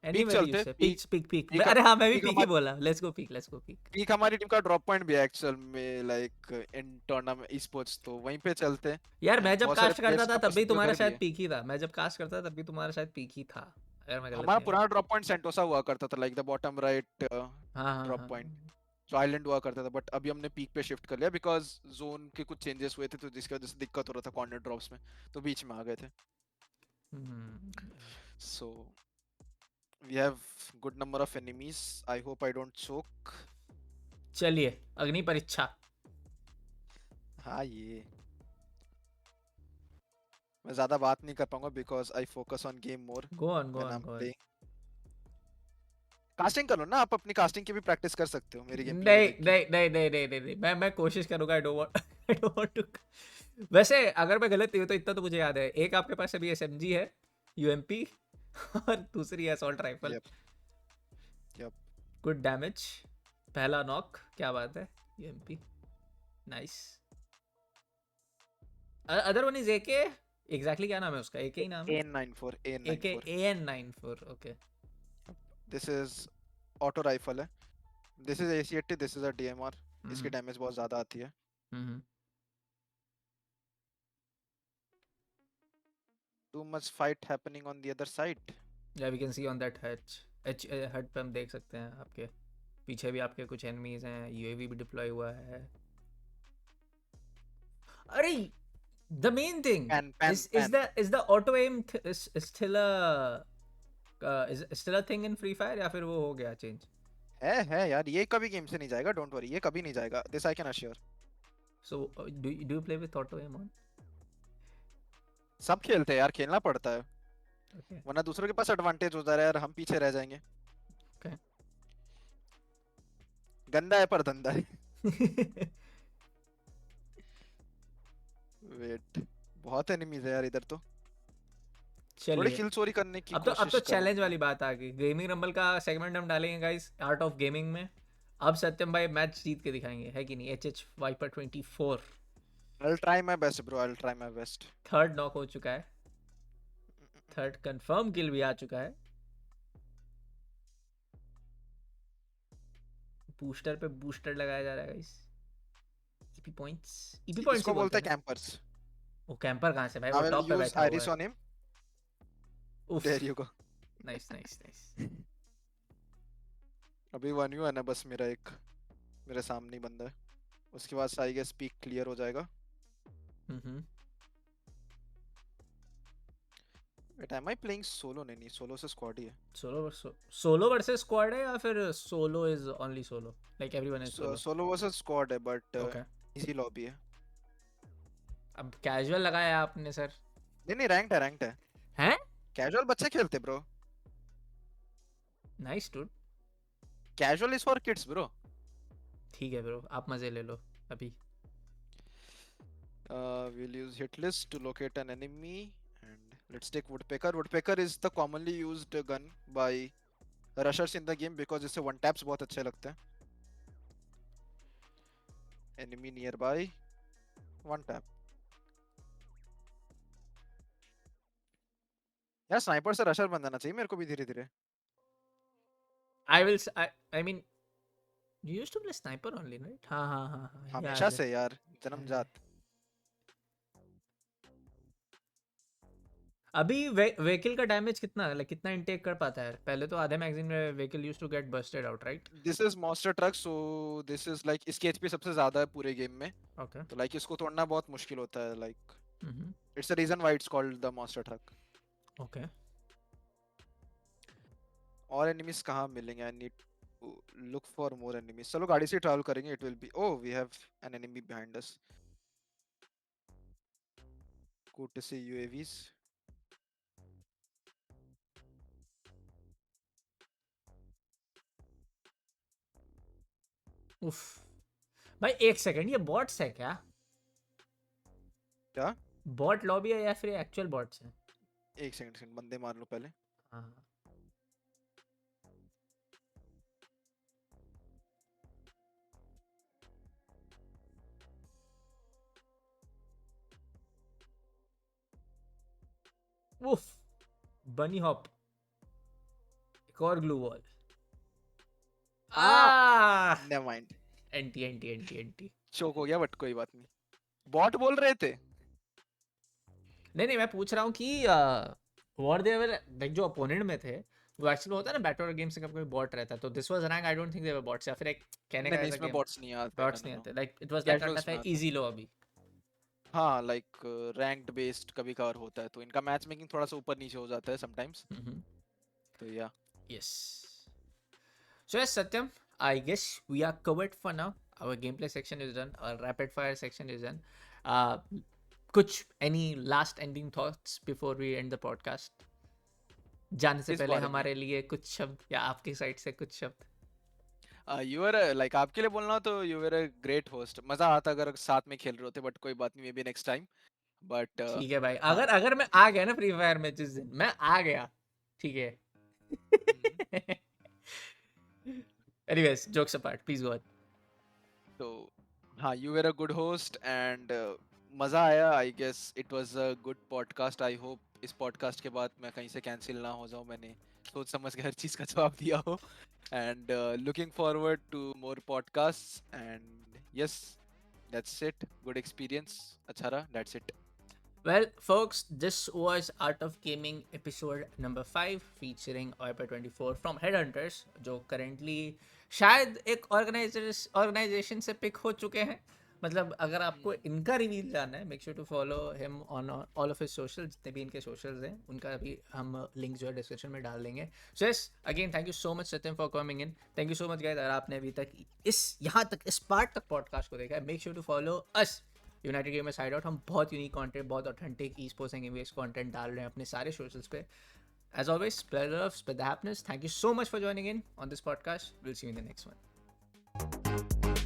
Peak Anywhere you चलते। say. Peak Peak. पीक अरे हाँ, मैं भी पीक peak ही हमारी बोला. Let's go peak. Let's go peak. Peak हमारी team का drop point भी है एक्चुअल में, लाइक इन टूर्नामेंट स्पोर्ट्स, तो वहीं पे चलते हैं। यार मैं एंड जब बहुत सारे कास्ट करता प्लेयर्स था का तब भी पसंदीदा तुम्हारा घर भी शायद है। पीक ही था. मैं जब कास्ट करता था तब भी तुम्हारा शायद पीक ही था, अगर मैं गलत हमारा नहीं हूँ. पुराना ड्रॉप पॉइंट सेंटोसा हुआ करता था, लाइक द बॉटम राइट हाँ ड्रॉप हाँ. पॉइंट, जो आइलैंड हुआ करता था। बट अभी हमने पीक पे शिफ्ट कर लिया बिकॉज जोन के कुछ चेंजेस हुए थे, तो जिसकी वजह से दिक्कत हो रहा था कॉर्नर ड्रॉप्स में, तो बीच में आ गए थे। Hmm. So we have good number of enemies. I hope I don't choke. चलिए, अग्नि परीक्षा. हाँ, ये मैं ज्यादा बात नहीं कर पाऊंगा because I focus on game more go on, go when I on, M go on. Playing. Casting कर लो ना, आप अपनी कास्टिंग की भी प्रैक्टिस कर सकते हो मेरी गेम प्ले को नहीं देख के। नहीं नहीं नहीं नहीं नहीं, मैं कोशिश करूंगा. I don't want I don't want to. वैसे अगर मैं गलत नहीं हूँ तो इतना तो मुझे याद है, एक आपके पास अभी एसएमजी है, यूएमपी, और दूसरी है assault rifle. Yup yup. Good damage. पहला नॉक, क्या बात है. UMP, nice. Other one is AK. Exactly क्या नाम है उसका? एके ही नाम है. AN94 AK AN94। AN94. Okay. This is auto rifle है। This is AC80, this is a DMR। इसकी हम्म. डैमेज बहुत ज्यादा आती है। Hmm. Too much fight happening on the other side. या we can see on that हट. H हट पे हम देख सकते हैं आपके पीछे भी आपके कुछ एनिमीज हैं. यूएवी भी डिप्लॉय हुआ है. अरे, the main thing pan pan is pan. the auto aim is still a is still a thing in Free Fire, या फिर वो हो गया चेंज? है यार, ये कभी गेम से नहीं जाएगा, डोंट वरी, ये कभी नहीं जाएगा, this I can assure. So do you play with auto aim on? सब खेलते हैं यार, खेलना पड़ता है, Okay. वरना दूसरों के पास एडवांटेज हो जा रहा है यार, हम पीछे रह जाएंगे। Okay. गंदा है पर धंधा है। वेट, बहुत एनिमीज है यार इधर तो। थोड़ी चलिए, किल चोरी करने की अब तो कोशिश चैलेंज करूंगा। वाली बात आ गई. गेमिंग रंबल का सेगमेंट हम डालेंगे गाइस, आर्ट ऑफ गेमिंग में. अब सत्यम भाई मैच जीत के दिखाएंगे, है कि नहीं? H Viper 24. I'll try my best bro, I'll try my best। Third knock हो चुका है. थर्ड कंफर्म किल भी आ चुका है. बूस्टर पे बूस्टर लगाया जा रहा है guys. EP points. EP points ही इसको बोलते बोलते हैं हैं ना? कैंपर्स। वो कैंपर कहाँ से भाई? I वो will टॉप पे use बैठा हुआ iris है. on him। उफ. There you go। Nice nice nice. अभी 1u है ना बस, मेरा एक मेरे सामने ही बंदा है, उसके बाद आई गेस पीक क्लियर हो जाएगा। Hmm. Wait, am I playing solo? नहीं नहीं, सोलो से स्क्वाड ही है। सोलो वर्सेस स्क्वाड है या फिर solo is only solo, like everyone is solo? Solo versus squad है, बट ओके. इजी लॉबी है। अब कैजुअल लगाया है आपने सर? नहीं नहीं, रैंक्ड है, रैंक्ड है। हैं? कैजुअल बच्चे खेलते bro. Nice dude. Casual is for kids bro. ठीक है ब्रो, आप मजे ले लो अभी. We'll use hit list to locate an enemy, and let's take woodpecker। woodpecker is the commonly used gun by rushers in the game because इससे one taps बहुत अच्छे लगते हैं। enemy nearby, one tap। यार स्नाइपर से rusher बन जाना चाहिए मेरे को भी धीरे धीरे। I will I mean you used to play sniper only, right? हाँ हाँ हाँ हाँ, हमेशा याद है. से यार, जन्मजात। अभी व्हीकल का डैमेज कितना, लाइक कितना इनटेक कर पाता है? पहले तो आधे मैगजीन में vehicle used to get busted out, right? This is monster truck, so this is like इसकी एचपी सबसे ज्यादा है पूरे गेम में, ओके. तो लाइक इसको तोड़ना बहुत मुश्किल होता है, like hmm. It's the reason why it's called the monster truck. Okay. और एनिमीज कहाँ मिलेंगे? I need to look for more enemies. चलो गाड़ी से ट्रैवल करेंगे, it will be, oh we have an enemy behind us. Good to see UAVs. उफ भाई, एक सेकंड, ये बॉट्स है क्या? क्या? बॉट लॉबी है या फिर एक्चुअल बॉट्स है? एक सेकंड बंदे मार लो पहले. हाँ. उफ, बनी हॉप, एक और glue wall. Ah never mind. Anti anti anti anti. Choke हो गया बट कोई बात नहीं. बॉट बोल रहे थे. नहीं, मैं पूछ रहा हूँ कि वॉर दे वर लाइक, जो अपोनेंट में थे वो एक्चुअली होता है ना, बैटल गेम से कभी कोई बॉट रहता है, तो this was rank, I don't think they were bots, या फिर एक कहने नहीं का नहीं, ऐसा इसमें गेम. बॉट्स नहीं आते. बॉट्स नो नहीं नो. आते, like it was like casuals में था आते. इजी लो अभी. हाँ लाइक रैंक्ड बेस्ड कभी कभार होता है, तो इनका मैच मेकिंग थोड़ा सा ऊपर नीचे हो जाता है समटाइम्स. तो या. Yes. So yes, Satyam, I guess we are covered for now. Our gameplay section is done. Our rapid fire section is done. Uh, कुछ any last ending thoughts before we end the podcast? जाने से इस पहले बारे में हमारे लिए कुछ शब्द या आपकी साइड से कुछ शब्द. यू आर लाइक, आपके लिए बोलना हो तो you are a great host. मजा आता अगर साथ में खेल रहे होते, बट कोई बात नहीं, may be next time. But ठीक है भाई, हाँ. अगर अगर मैं आ गया ना फ्री फायर में, जिस दिन मैं आ गया, ठीक है. हम्म. Anyways, jokes apart, please go on. तो हाँ, you are a good host and मजा आया. I guess it was a good podcast. I hope इस पॉडकास्ट के बाद मैं कहीं से कैंसिल ना हो जाऊं. मैंने सोच समझ के हर चीज का जवाब दिया हो. And looking forward to more podcast. And yes, that's it. Good experience. अच्छा रहा. That's it. Well, folks, this was Art of Gaming episode number 5 featuring OIPA24 from Headhunters, जो currently शायद एक ऑर्गेनाइजेशन से पिक हो चुके हैं. मतलब अगर आपको इनका रिवील जानना है, make sure to follow him on all of his social, जितने भी इनके सोशल्स हैं उनका भी हम लिंक जो है डिस्क्रिप्शन में डाल देंगे. So yes, again thank you so much Satyam for coming in. Thank you so much guys. अगर आपने अभी तक यहाँ तक इस पार्ट तक पॉडकास्ट को देखा है, make sure to follow us United Gamers Hideout. हम बहुत यूनिक कंटेंट, बहुत authentic e sports and games content डाल रहे हैं अपने सारे सोशल्स पे. As always, spread the love, spread the happiness. Thank you so much for joining in on this podcast. We'll see you in the next one.